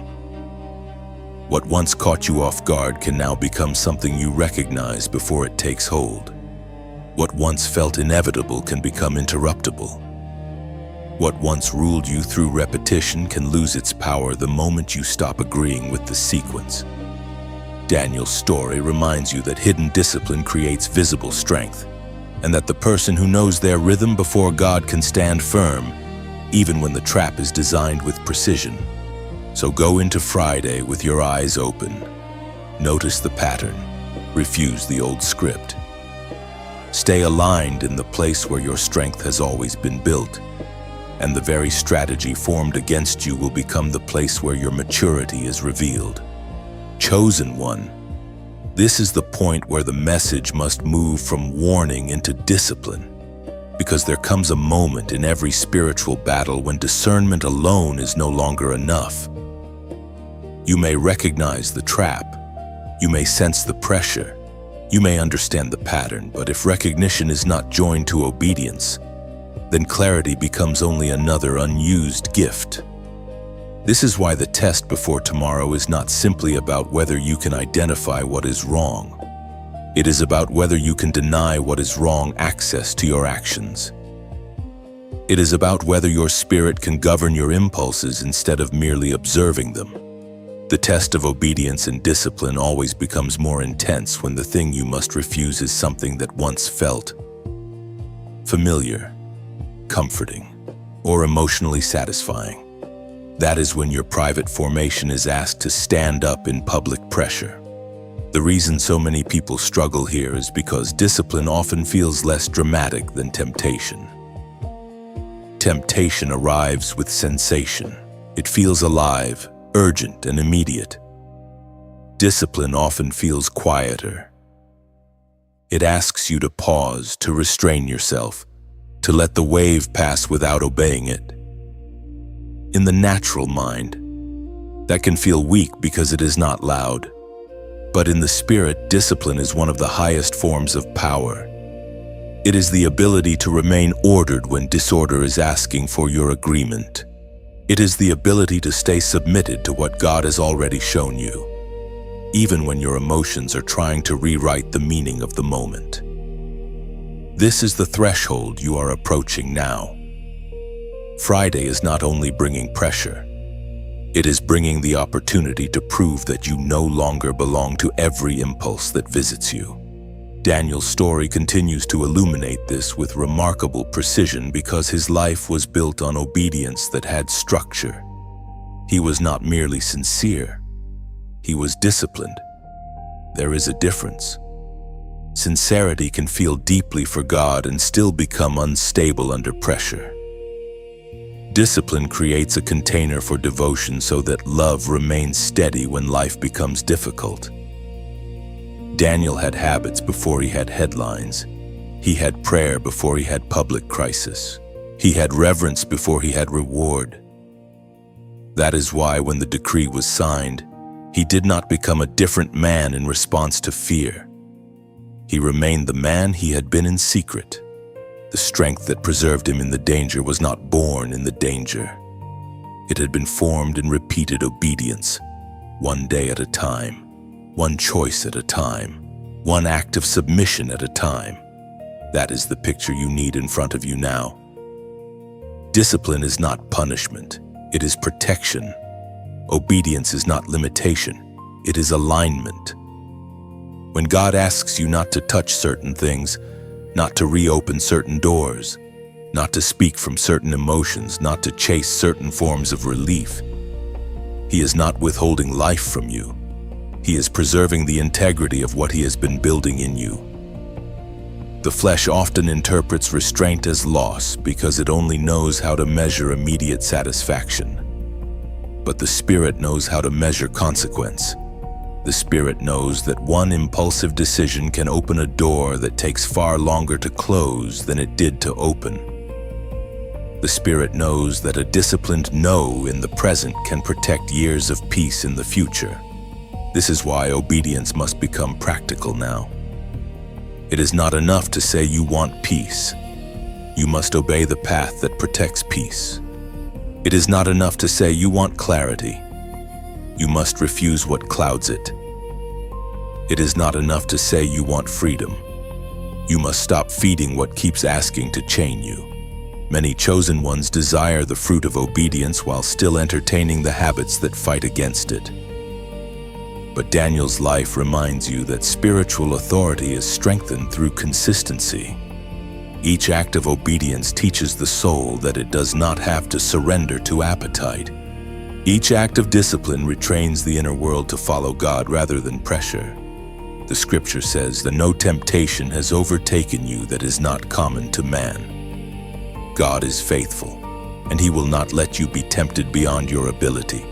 What once caught you off guard can now become something you recognize before it takes hold. What once felt inevitable can become interruptible. What once ruled you through repetition can lose its power the moment you stop agreeing with the sequence. Daniel's story reminds you that hidden discipline creates visible strength, and that the person who knows their rhythm before God can stand firm, even when the trap is designed with precision. So go into Friday with your eyes open. Notice the pattern. Refuse the old script. Stay aligned in the place where your strength has always been built, and the very strategy formed against you will become the place where your maturity is revealed. Chosen one, this is the point where the message must move from warning into discipline, because there comes a moment in every spiritual battle when discernment alone is no longer enough. You may recognize the trap, you may sense the pressure, you may understand the pattern, but if recognition is not joined to obedience, then clarity becomes only another unused gift. This is why the test before tomorrow is not simply about whether you can identify what is wrong. It is about whether you can deny what is wrong access to your actions. It is about whether your spirit can govern your impulses instead of merely observing them. The test of obedience and discipline always becomes more intense when the thing you must refuse is something that once felt familiar, comforting, or emotionally satisfying. That is when your private formation is asked to stand up in public pressure. The reason so many people struggle here is because discipline often feels less dramatic than temptation. Temptation arrives with sensation. It feels alive, urgent, and immediate. Discipline often feels quieter. It asks you to pause, to restrain yourself, to let the wave pass without obeying it. In the natural mind, that can feel weak because it is not loud. But in the spirit, discipline is one of the highest forms of power. It is the ability to remain ordered when disorder is asking for your agreement. It is the ability to stay submitted to what God has already shown you, even when your emotions are trying to rewrite the meaning of the moment. This is the threshold you are approaching now. Friday is not only bringing pressure, it is bringing the opportunity to prove that you no longer belong to every impulse that visits you. Daniel's story continues to illuminate this with remarkable precision because his life was built on obedience that had structure. He was not merely sincere, he was disciplined. There is a difference. Sincerity can feel deeply for God and still become unstable under pressure. Discipline creates a container for devotion so that love remains steady when life becomes difficult. Daniel had habits before he had headlines. He had prayer before he had public crisis. He had reverence before he had reward. That is why when the decree was signed, he did not become a different man in response to fear. He remained the man he had been in secret. The strength that preserved him in the danger was not born in the danger. It had been formed in repeated obedience, one day at a time, one choice at a time, one act of submission at a time. That is the picture you need in front of you now. Discipline is not punishment, it is protection. Obedience is not limitation, it is alignment. When God asks you not to touch certain things, not to reopen certain doors, not to speak from certain emotions, not to chase certain forms of relief, He is not withholding life from you. He is preserving the integrity of what He has been building in you. The flesh often interprets restraint as loss because it only knows how to measure immediate satisfaction. But the Spirit knows how to measure consequence. The Spirit knows that one impulsive decision can open a door that takes far longer to close than it did to open. The Spirit knows that a disciplined no in the present can protect years of peace in the future. This is why obedience must become practical now. It is not enough to say you want peace. You must obey the path that protects peace. It is not enough to say you want clarity. You must refuse what clouds it. It is not enough to say you want freedom. You must stop feeding what keeps asking to chain you. Many chosen ones desire the fruit of obedience while still entertaining the habits that fight against it. But Daniel's life reminds you that spiritual authority is strengthened through consistency. Each act of obedience teaches the soul that it does not have to surrender to appetite. Each act of discipline retrains the inner world to follow God rather than pressure. The scripture says that no temptation has overtaken you that is not common to man. God is faithful, and He will not let you be tempted beyond your ability.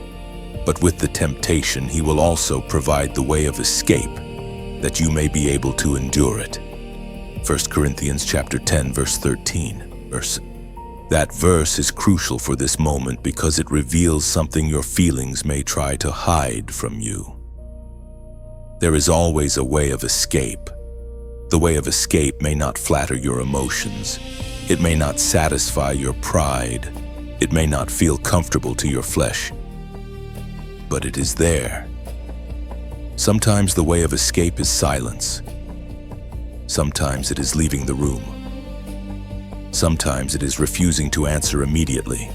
But with the temptation, He will also provide the way of escape, that you may be able to endure it. 1 Corinthians chapter 10, verse 13. That verse is crucial for this moment because it reveals something your feelings may try to hide from you. There is always a way of escape. The way of escape may not flatter your emotions. It may not satisfy your pride. It may not feel comfortable to your flesh. But it is there. Sometimes the way of escape is silence. Sometimes it is leaving the room. Sometimes it is refusing to answer immediately.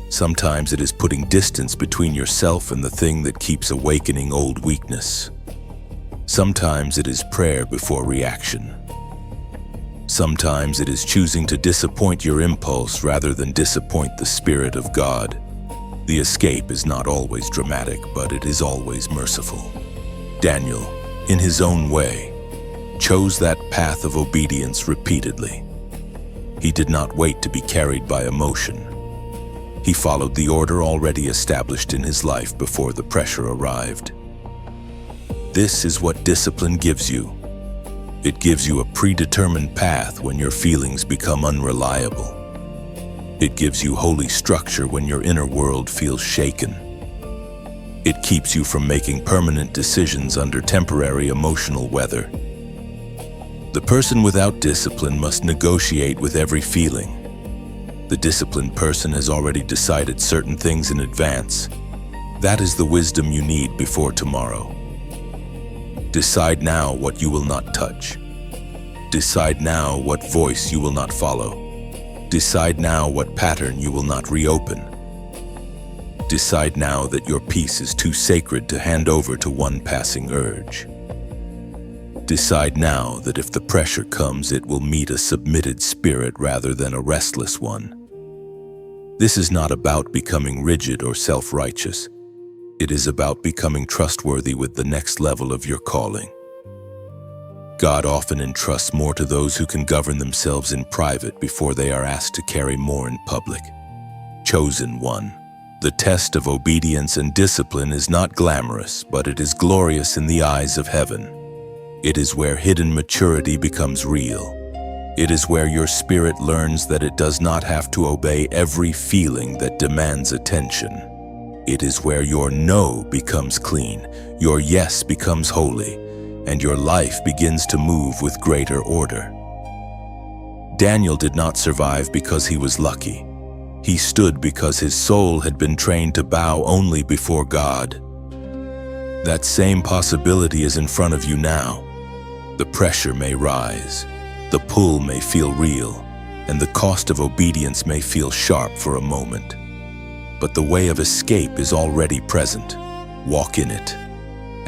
Sometimes it is putting distance between yourself and the thing that keeps awakening old weakness. Sometimes it is prayer before reaction. Sometimes it is choosing to disappoint your impulse rather than disappoint the Spirit of God. The escape is not always dramatic, but it is always merciful. Daniel, in his own way, chose that path of obedience repeatedly. He did not wait to be carried by emotion. He followed the order already established in his life before the pressure arrived. This is what discipline gives you. It gives you a predetermined path when your feelings become unreliable. It gives you holy structure when your inner world feels shaken. It keeps you from making permanent decisions under temporary emotional weather. The person without discipline must negotiate with every feeling. The disciplined person has already decided certain things in advance. That is the wisdom you need before tomorrow. Decide now what you will not touch. Decide now what voice you will not follow. Decide now what pattern you will not reopen. Decide now that your peace is too sacred to hand over to one passing urge. Decide now that if the pressure comes, it will meet a submitted spirit rather than a restless one. This is not about becoming rigid or self-righteous. It is about becoming trustworthy with the next level of your calling. God often entrusts more to those who can govern themselves in private before they are asked to carry more in public. Chosen one. The test of obedience and discipline is not glamorous, but it is glorious in the eyes of heaven. It is where hidden maturity becomes real. It is where your spirit learns that it does not have to obey every feeling that demands attention. It is where your no becomes clean, your yes becomes holy, and your life begins to move with greater order. Daniel did not survive because he was lucky. He stood because his soul had been trained to bow only before God. That same possibility is in front of you now. The pressure may rise, the pull may feel real, and the cost of obedience may feel sharp for a moment. But the way of escape is already present. Walk in it,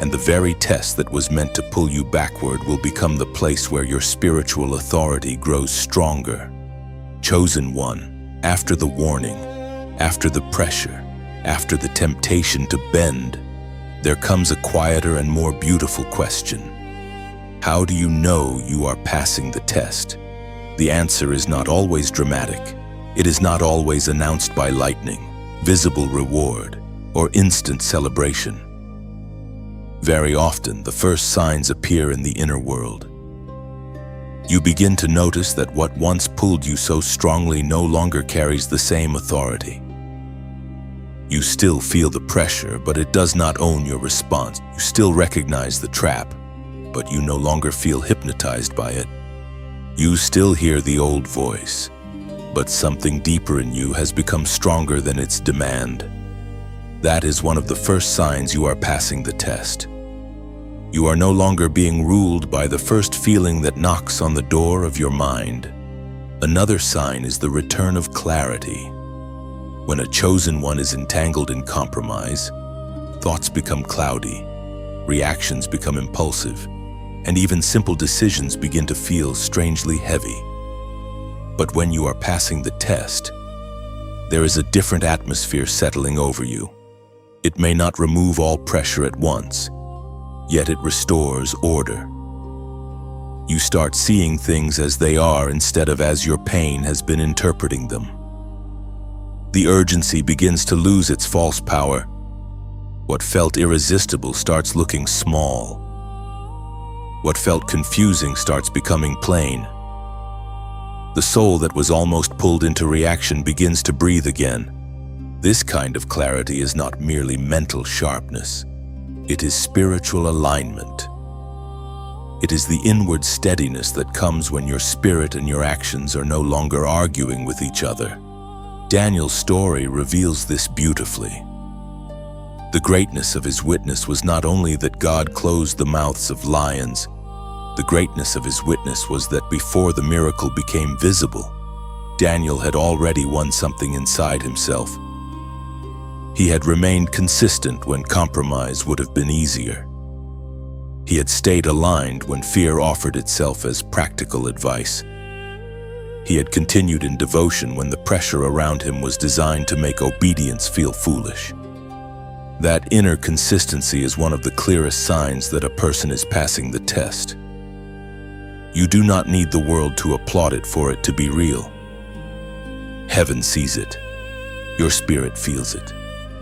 and the very test that was meant to pull you backward will become the place where your spiritual authority grows stronger. Chosen one, after the warning, after the pressure, after the temptation to bend, there comes a quieter and more beautiful question. How do you know you are passing the test? The answer is not always dramatic. It is not always announced by lightning, visible reward, or instant celebration. Very often, the first signs appear in the inner world. You begin to notice that what once pulled you so strongly no longer carries the same authority. You still feel the pressure, but it does not own your response. You still recognize the trap, but you no longer feel hypnotized by it. You still hear the old voice, but something deeper in you has become stronger than its demand. That is one of the first signs you are passing the test. You are no longer being ruled by the first feeling that knocks on the door of your mind. Another sign is the return of clarity. When a chosen one is entangled in compromise, thoughts become cloudy, reactions become impulsive, and even simple decisions begin to feel strangely heavy. But when you are passing the test, there is a different atmosphere settling over you. It may not remove all pressure at once, yet it restores order. You start seeing things as they are instead of as your pain has been interpreting them. The urgency begins to lose its false power. What felt irresistible starts looking small. What felt confusing starts becoming plain. The soul that was almost pulled into reaction begins to breathe again. This kind of clarity is not merely mental sharpness. It is spiritual alignment. It is the inward steadiness that comes when your spirit and your actions are no longer arguing with each other. Daniel's story reveals this beautifully. The greatness of his witness was not only that God closed the mouths of lions. The greatness of his witness was that before the miracle became visible, Daniel had already won something inside himself. He had remained consistent when compromise would have been easier. He had stayed aligned when fear offered itself as practical advice. He had continued in devotion when the pressure around him was designed to make obedience feel foolish. That inner consistency is one of the clearest signs that a person is passing the test. You do not need the world to applaud it for it to be real. Heaven sees it. Your spirit feels it.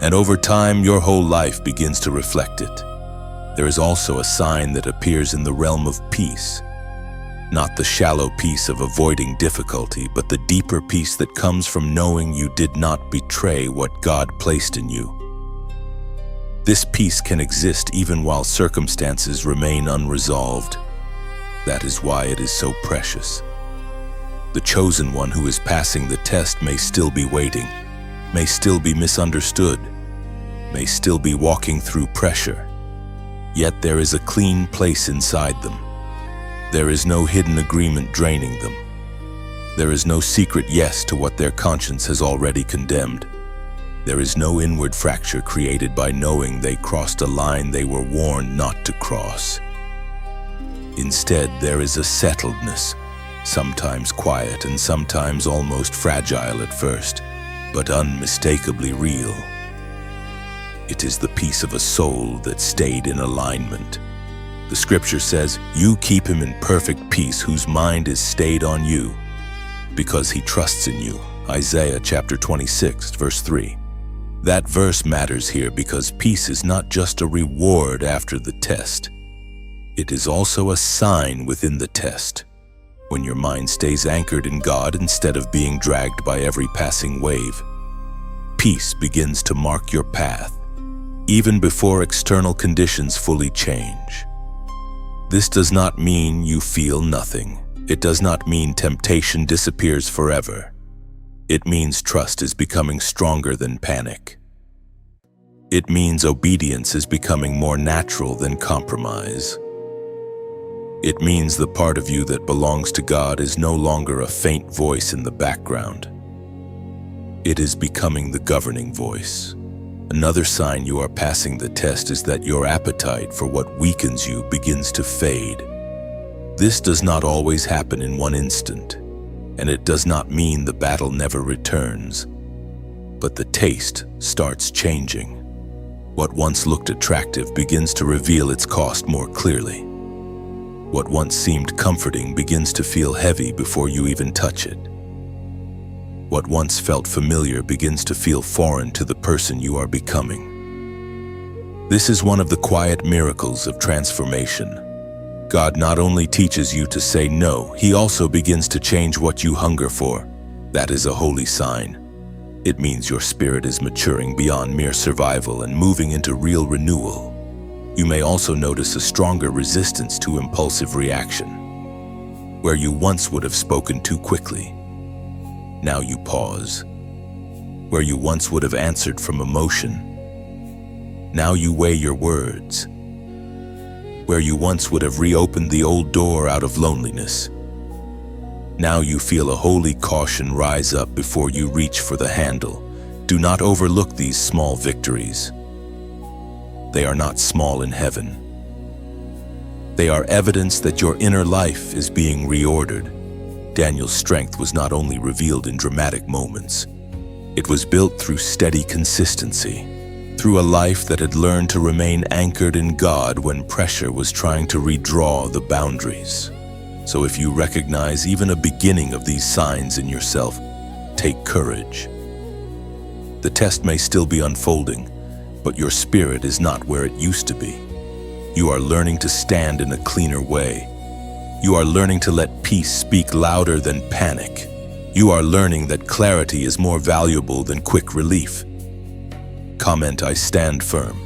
And over time, your whole life begins to reflect it. There is also a sign that appears in the realm of peace. Not the shallow peace of avoiding difficulty, but the deeper peace that comes from knowing you did not betray what God placed in you. This peace can exist even while circumstances remain unresolved. That is why it is so precious. The chosen one who is passing the test may still be waiting, may still be misunderstood, may still be walking through pressure. Yet there is a clean place inside them. There is no hidden agreement draining them. There is no secret yes to what their conscience has already condemned. There is no inward fracture created by knowing they crossed a line they were warned not to cross. Instead, there is a settledness, sometimes quiet and sometimes almost fragile at first, but unmistakably real. It is the peace of a soul that stayed in alignment. The scripture says, "You keep him in perfect peace whose mind is stayed on you, because he trusts in you." Isaiah chapter 26, verse 3. That verse matters here because peace is not just a reward after the test. It is also a sign within the test. When your mind stays anchored in God instead of being dragged by every passing wave, peace begins to mark your path, even before external conditions fully change. This does not mean you feel nothing. It does not mean temptation disappears forever. It means trust is becoming stronger than panic. It means obedience is becoming more natural than compromise. It means the part of you that belongs to God is no longer a faint voice in the background. It is becoming the governing voice. Another sign you are passing the test is that your appetite for what weakens you begins to fade. This does not always happen in one instant, and it does not mean the battle never returns. But the taste starts changing. What once looked attractive begins to reveal its cost more clearly. What once seemed comforting begins to feel heavy before you even touch it. What once felt familiar begins to feel foreign to the person you are becoming. This is one of the quiet miracles of transformation. God not only teaches you to say no, He also begins to change what you hunger for. That is a holy sign. It means your spirit is maturing beyond mere survival and moving into real renewal. You may also notice a stronger resistance to impulsive reaction. Where you once would have spoken too quickly, now you pause. Where you once would have answered from emotion, now you weigh your words. Where you once would have reopened the old door out of loneliness, now you feel a holy caution rise up before you reach for the handle. Do not overlook these small victories. They are not small in heaven. They are evidence that your inner life is being reordered. Daniel's strength was not only revealed in dramatic moments. It was built through steady consistency, through a life that had learned to remain anchored in God when pressure was trying to redraw the boundaries. So if you recognize even a beginning of these signs in yourself, take courage. The test may still be unfolding, but your spirit is not where it used to be. You are learning to stand in a cleaner way. You are learning to let peace speak louder than panic. You are learning that clarity is more valuable than quick relief. Comment, I stand firm.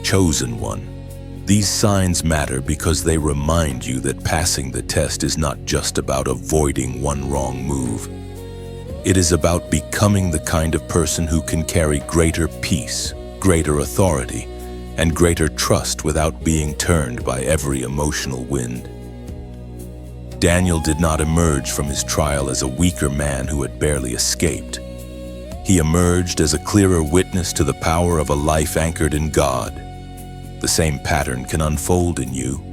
Chosen one. These signs matter because they remind you that passing the test is not just about avoiding one wrong move. It is about becoming the kind of person who can carry greater peace, greater authority, and greater trust without being turned by every emotional wind. Daniel did not emerge from his trial as a weaker man who had barely escaped. He emerged as a clearer witness to the power of a life anchored in God. The same pattern can unfold in you.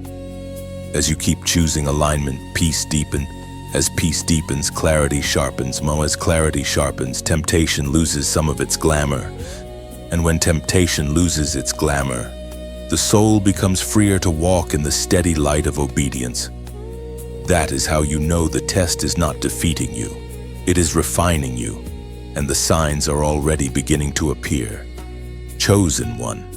As you keep choosing alignment, peace deepens. As peace deepens, clarity sharpens. As clarity sharpens, temptation loses some of its glamour. And when temptation loses its glamour, the soul becomes freer to walk in the steady light of obedience. That is how you know the test is not defeating you. It is refining you, and the signs are already beginning to appear. Chosen one.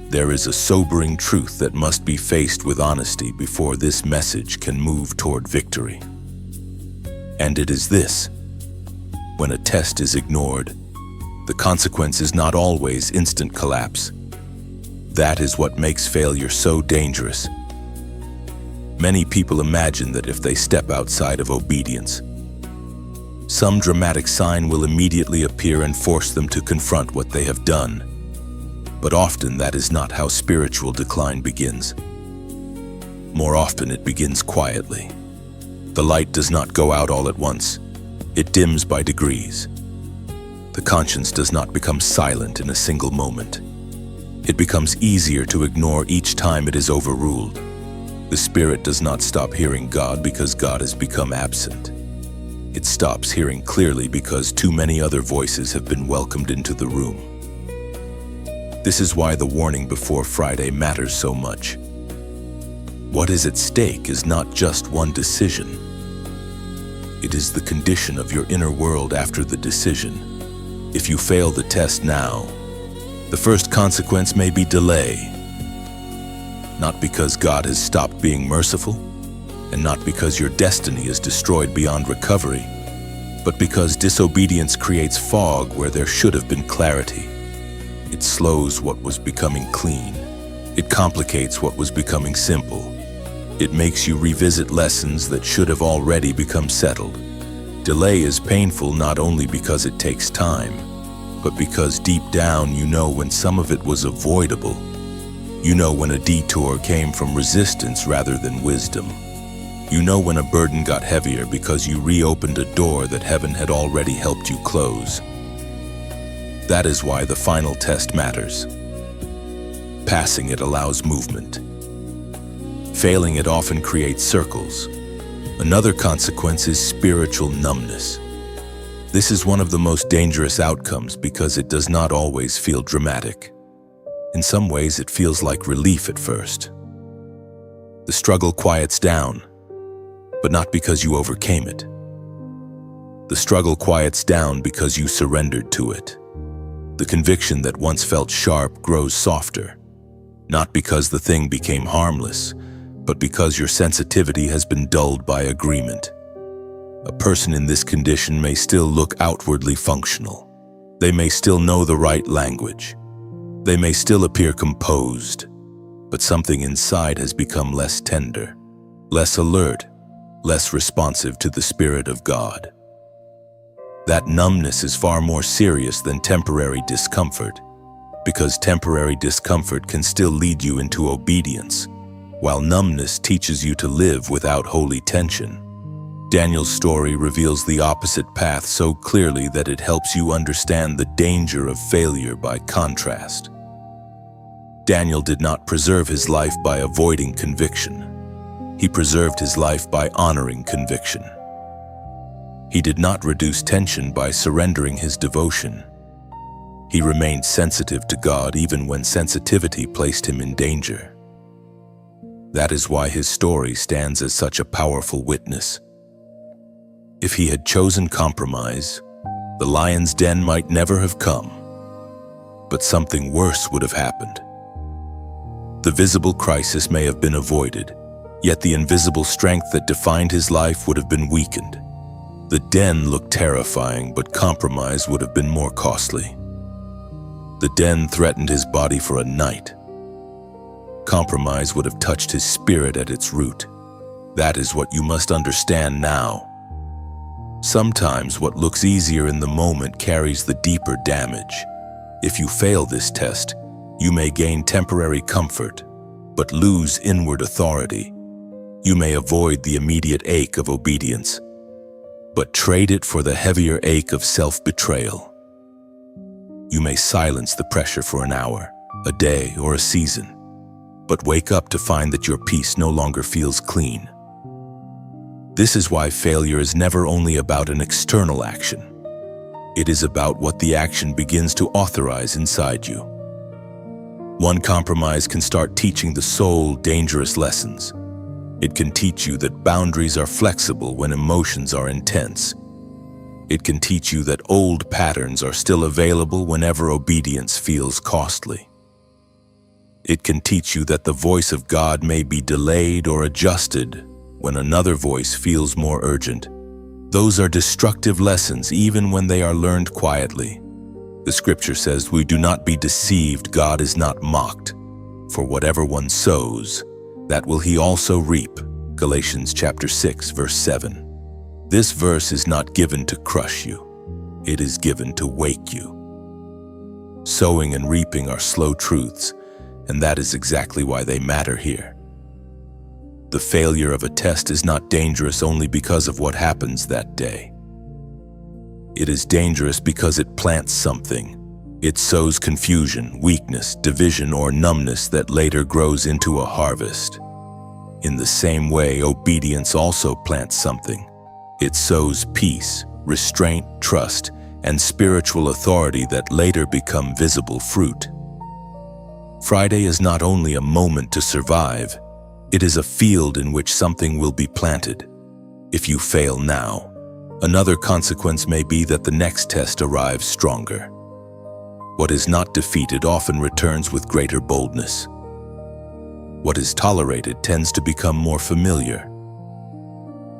There is a sobering truth that must be faced with honesty before this message can move toward victory. And it is this: when a test is ignored, the consequence is not always instant collapse. That is what makes failure so dangerous. Many people imagine that if they step outside of obedience, some dramatic sign will immediately appear and force them to confront what they have done. But often that is not how spiritual decline begins. More often it begins quietly. The light does not go out all at once. It dims by degrees. The conscience does not become silent in a single moment. It becomes easier to ignore each time it is overruled. The spirit does not stop hearing God because God has become absent. It stops hearing clearly because too many other voices have been welcomed into the room. This is why the warning before Friday matters so much. What is at stake is not just one decision. It is the condition of your inner world after the decision. If you fail the test now, the first consequence may be delay. Not because God has stopped being merciful, and not because your destiny is destroyed beyond recovery, but because disobedience creates fog where there should have been clarity. It slows what was becoming clean. It complicates what was becoming simple. It makes you revisit lessons that should have already become settled. Delay is painful not only because it takes time, but because deep down you know when some of it was avoidable. You know when a detour came from resistance rather than wisdom. You know when a burden got heavier because you reopened a door that heaven had already helped you close. That is why the final test matters. Passing it allows movement. Failing it often creates circles. Another consequence is spiritual numbness. This is one of the most dangerous outcomes because it does not always feel dramatic. In some ways, it feels like relief at first. The struggle quiets down, but not because you overcame it. The struggle quiets down because you surrendered to it. The conviction that once felt sharp grows softer, not because the thing became harmless, but because your sensitivity has been dulled by agreement. A person in this condition may still look outwardly functional. They may still know the right language. They may still appear composed, but something inside has become less tender, less alert, less responsive to the Spirit of God. That numbness is far more serious than temporary discomfort, because temporary discomfort can still lead you into obedience, while numbness teaches you to live without holy tension. Daniel's story reveals the opposite path so clearly that it helps you understand the danger of failure by contrast. Daniel did not preserve his life by avoiding conviction. He preserved his life by honoring conviction. He did not reduce tension by surrendering his devotion. He remained sensitive to God even when sensitivity placed him in danger. That is why his story stands as such a powerful witness. If he had chosen compromise, the lion's den might never have come, but something worse would have happened. The visible crisis may have been avoided, yet the invisible strength that defined his life would have been weakened. The den looked terrifying, but compromise would have been more costly. The den threatened his body for a night. Compromise would have touched his spirit at its root. That is what you must understand now. Sometimes what looks easier in the moment carries the deeper damage. If you fail this test, you may gain temporary comfort, but lose inward authority. You may avoid the immediate ache of obedience, but trade it for the heavier ache of self-betrayal. You may silence the pressure for an hour, a day, or a season, but wake up to find that your peace no longer feels clean. This is why failure is never only about an external action. It is about what the action begins to authorize inside you. One compromise can start teaching the soul dangerous lessons. It can teach you that boundaries are flexible when emotions are intense. It can teach you that old patterns are still available whenever obedience feels costly. It can teach you that the voice of God may be delayed or adjusted when another voice feels more urgent. Those are destructive lessons even when they are learned quietly. The scripture says, "We do not be deceived, God is not mocked. For whatever one sows, that will he also reap." Galatians chapter 6, verse 7. This verse is not given to crush you. It is given to wake you. Sowing and reaping are slow truths, and that is exactly why they matter here. The failure of a test is not dangerous only because of what happens that day. It is dangerous because it plants something. It sows confusion, weakness, division, or numbness that later grows into a harvest. In the same way, obedience also plants something. It sows peace, restraint, trust, and spiritual authority that later become visible fruit. Friday is not only a moment to survive, it is a field in which something will be planted. If you fail now, another consequence may be that the next test arrives stronger. What is not defeated often returns with greater boldness. What is tolerated tends to become more familiar.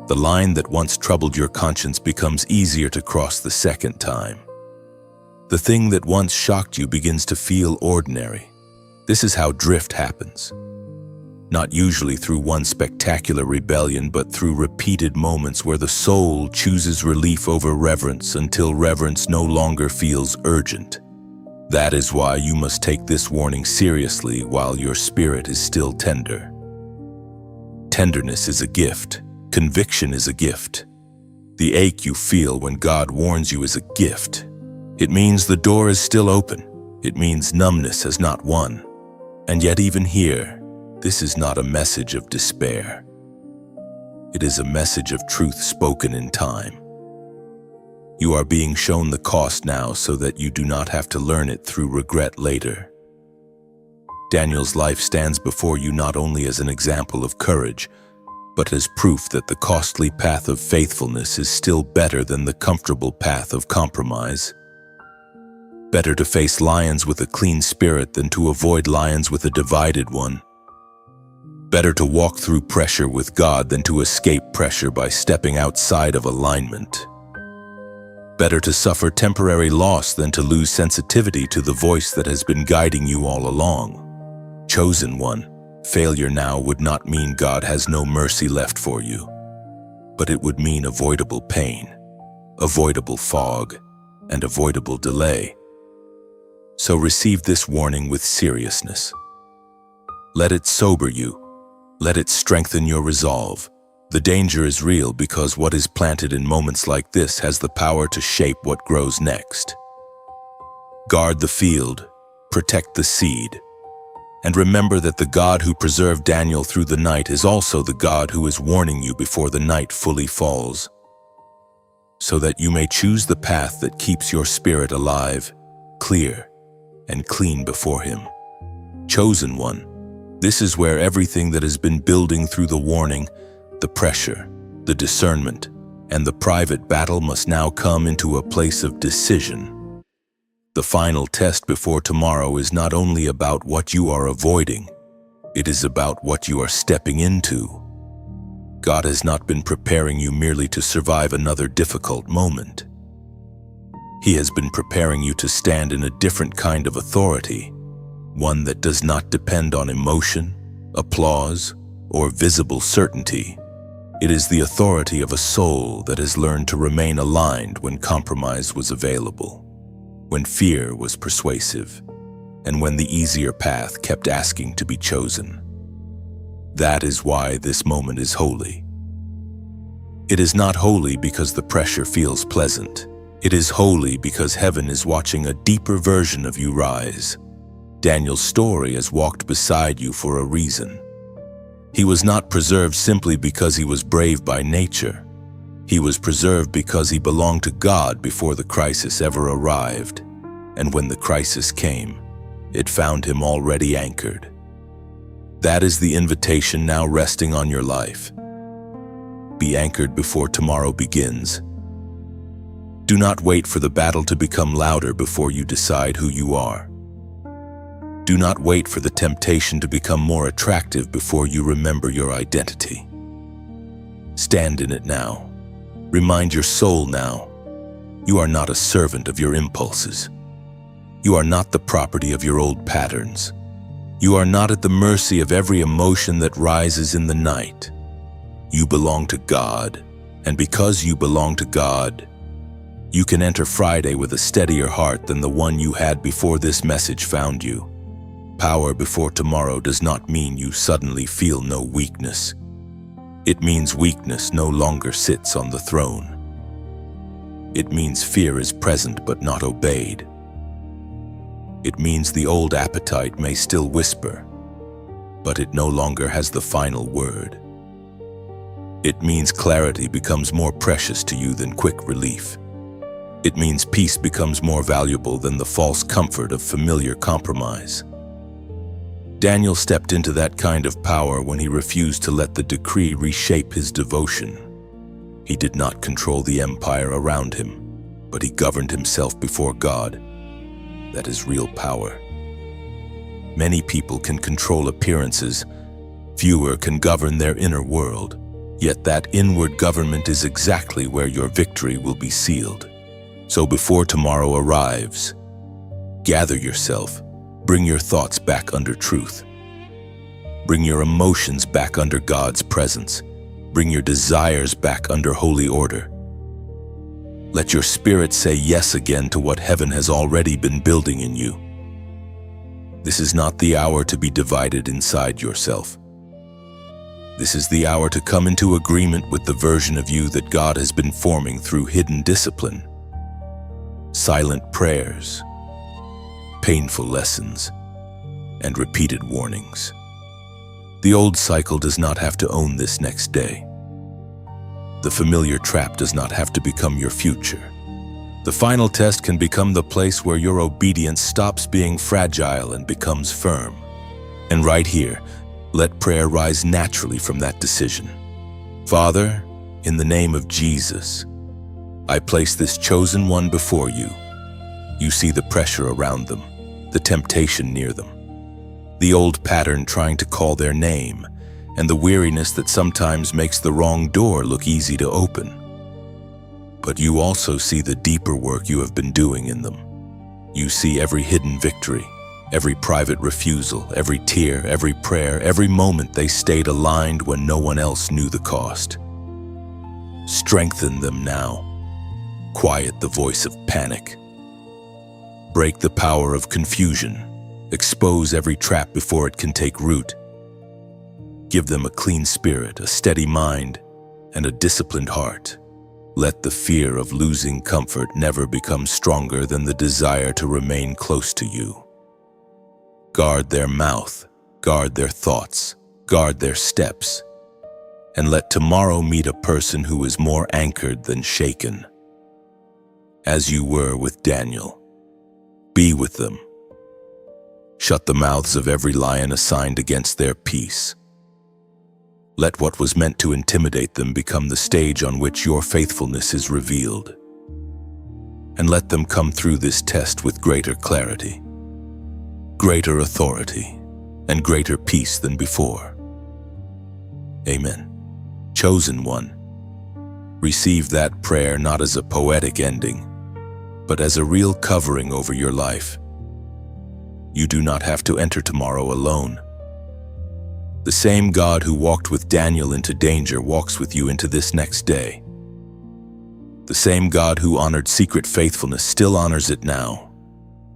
The line that once troubled your conscience becomes easier to cross the second time. The thing that once shocked you begins to feel ordinary. This is how drift happens. Not usually through one spectacular rebellion, but through repeated moments where the soul chooses relief over reverence until reverence no longer feels urgent. That is why you must take this warning seriously while your spirit is still tender. Tenderness is a gift. Conviction is a gift. The ache you feel when God warns you is a gift. It means the door is still open. It means numbness has not won. And yet even here, this is not a message of despair. It is a message of truth spoken in time. You are being shown the cost now so that you do not have to learn it through regret later. Daniel's life stands before you not only as an example of courage, but as proof that the costly path of faithfulness is still better than the comfortable path of compromise. Better to face lions with a clean spirit than to avoid lions with a divided one. Better to walk through pressure with God than to escape pressure by stepping outside of alignment. Better to suffer temporary loss than to lose sensitivity to the voice that has been guiding you all along. Chosen one, failure now would not mean God has no mercy left for you, but it would mean avoidable pain, avoidable fog, and avoidable delay. So receive this warning with seriousness. Let it sober you. Let it strengthen your resolve. The danger is real because what is planted in moments like this has the power to shape what grows next. Guard the field, protect the seed, and remember that the God who preserved Daniel through the night is also the God who is warning you before the night fully falls, so that you may choose the path that keeps your spirit alive, clear, and clean before Him. Chosen one, this is where everything that has been building through the warning, the pressure, the discernment, and the private battle must now come into a place of decision. The final test before tomorrow is not only about what you are avoiding, it is about what you are stepping into. God has not been preparing you merely to survive another difficult moment. He has been preparing you to stand in a different kind of authority, one that does not depend on emotion, applause, or visible certainty. It is the authority of a soul that has learned to remain aligned when compromise was available, when fear was persuasive, and when the easier path kept asking to be chosen. That is why this moment is holy. It is not holy because the pressure feels pleasant. It is holy because heaven is watching a deeper version of you rise. Daniel's story has walked beside you for a reason. He was not preserved simply because he was brave by nature. He was preserved because he belonged to God before the crisis ever arrived. And when the crisis came, it found him already anchored. That is the invitation now resting on your life. Be anchored before tomorrow begins. Do not wait for the battle to become louder before you decide who you are. Do not wait for the temptation to become more attractive before you remember your identity. Stand in it now. Remind your soul now. You are not a servant of your impulses. You are not the property of your old patterns. You are not at the mercy of every emotion that rises in the night. You belong to God, and because you belong to God, you can enter Friday with a steadier heart than the one you had before this message found you. Power before tomorrow does not mean you suddenly feel no weakness. It means weakness no longer sits on the throne. It means fear is present but not obeyed. It means the old appetite may still whisper, but it no longer has the final word. It means clarity becomes more precious to you than quick relief. It means peace becomes more valuable than the false comfort of familiar compromise. Daniel stepped into that kind of power when he refused to let the decree reshape his devotion. He did not control the empire around him, but he governed himself before God. That is real power. Many people can control appearances. Fewer can govern their inner world. Yet that inward government is exactly where your victory will be sealed. So before tomorrow arrives, gather yourself. Bring your thoughts back under truth. Bring your emotions back under God's presence. Bring your desires back under holy order. Let your spirit say yes again to what heaven has already been building in you. This is not the hour to be divided inside yourself. This is the hour to come into agreement with the version of you that God has been forming through hidden discipline, silent prayers, painful lessons, and repeated warnings. The old cycle does not have to own this next day. The familiar trap does not have to become your future. The final test can become the place where your obedience stops being fragile and becomes firm. And right here, let prayer rise naturally from that decision. Father, in the name of Jesus, I place this chosen one before you. You see the pressure around them, the temptation near them, the old pattern trying to call their name, and the weariness that sometimes makes the wrong door look easy to open. But you also see the deeper work you have been doing in them. You see every hidden victory, every private refusal, every tear, every prayer, every moment they stayed aligned when no one else knew the cost. Strengthen them now. Quiet the voice of panic. Break the power of confusion. Expose every trap before it can take root. Give them a clean spirit, a steady mind, and a disciplined heart. Let the fear of losing comfort never become stronger than the desire to remain close to you. Guard their mouth, guard their thoughts, guard their steps, and let tomorrow meet a person who is more anchored than shaken. As you were with Daniel, be with them. Shut the mouths of every lion assigned against their peace. Let what was meant to intimidate them become the stage on which your faithfulness is revealed. And let them come through this test with greater clarity, greater authority, and greater peace than before. Amen. Chosen one, receive that prayer not as a poetic ending, but as a real covering over your life. You do not have to enter tomorrow alone. The same God who walked with Daniel into danger walks with you into this next day. The same God who honored secret faithfulness still honors it now.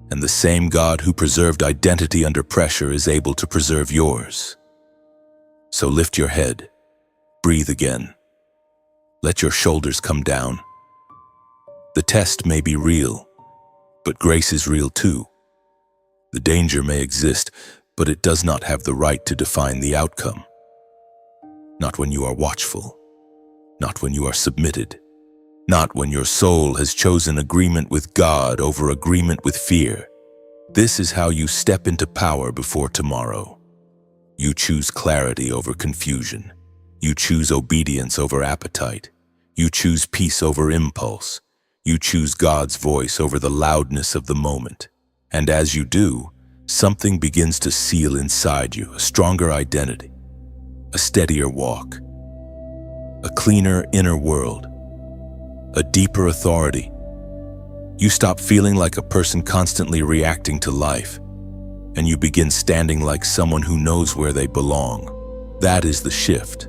And the same God who preserved identity under pressure is able to preserve yours. So lift your head, breathe again. Let your shoulders come down. The test may be real, but grace is real too. The danger may exist, but it does not have the right to define the outcome. Not when you are watchful, not when you are submitted, not when your soul has chosen agreement with God over agreement with fear. This is how you step into power before tomorrow. You choose clarity over confusion. You choose obedience over appetite. You choose peace over impulse. You choose God's voice over the loudness of the moment. And as you do, something begins to seal inside you, a stronger identity, a steadier walk, a cleaner inner world, a deeper authority. You stop feeling like a person constantly reacting to life, and you begin standing like someone who knows where they belong. That is the shift.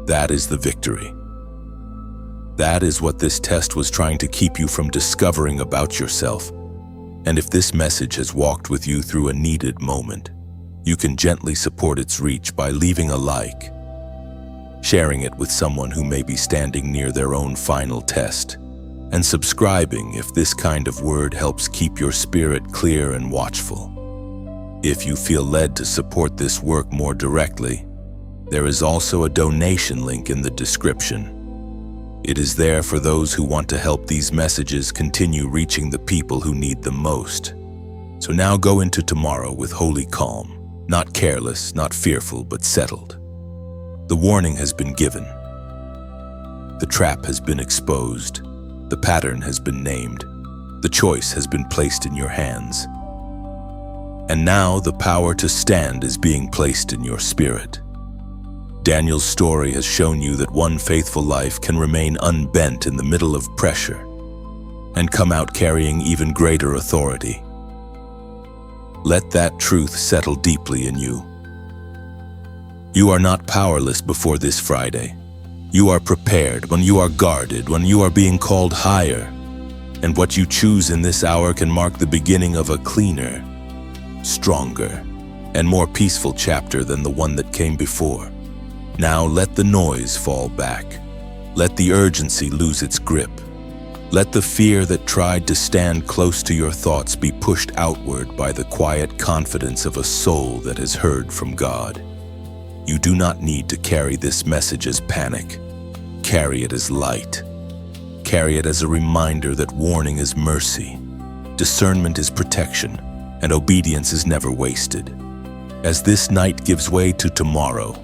That is the victory. That is what this test was trying to keep you from discovering about yourself. And if this message has walked with you through a needed moment, you can gently support its reach by leaving a like, sharing it with someone who may be standing near their own final test, and subscribing if this kind of word helps keep your spirit clear and watchful. If you feel led to support this work more directly, there is also a donation link in the description. It is there for those who want to help these messages continue reaching the people who need them most. So now go into tomorrow with holy calm, not careless, not fearful, but settled. The warning has been given. The trap has been exposed. The pattern has been named. The choice has been placed in your hands. And now the power to stand is being placed in your spirit. Daniel's story has shown you that one faithful life can remain unbent in the middle of pressure and come out carrying even greater authority. Let that truth settle deeply in you. You are not powerless before this Friday. You are prepared when you are guarded, when you are being called higher, And what you choose in this hour can mark the beginning of a cleaner, stronger, and more peaceful chapter than the one that came before. Now let the noise fall back. Let the urgency lose its grip. Let the fear that tried to stand close to your thoughts be pushed outward by the quiet confidence of a soul that has heard from God. You do not need to carry this message as panic. Carry it as light. Carry it as a reminder that warning is mercy, discernment is protection, and obedience is never wasted. As this night gives way to tomorrow,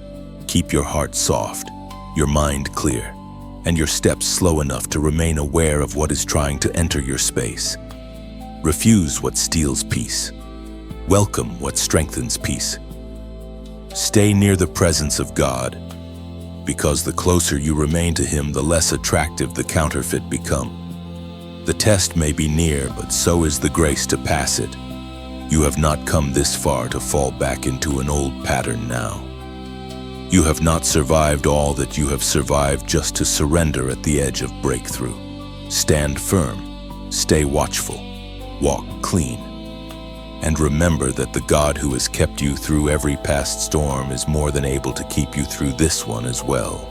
keep your heart soft, your mind clear, and your steps slow enough to remain aware of what is trying to enter your space. Refuse what steals peace. Welcome what strengthens peace. Stay near the presence of God, because the closer you remain to Him, the less attractive the counterfeit become. The test may be near, but so is the grace to pass it. You have not come this far to fall back into an old pattern now. You have not survived all that you have survived just to surrender at the edge of breakthrough. Stand firm, stay watchful, walk clean, and remember that the God who has kept you through every past storm is more than able to keep you through this one as well.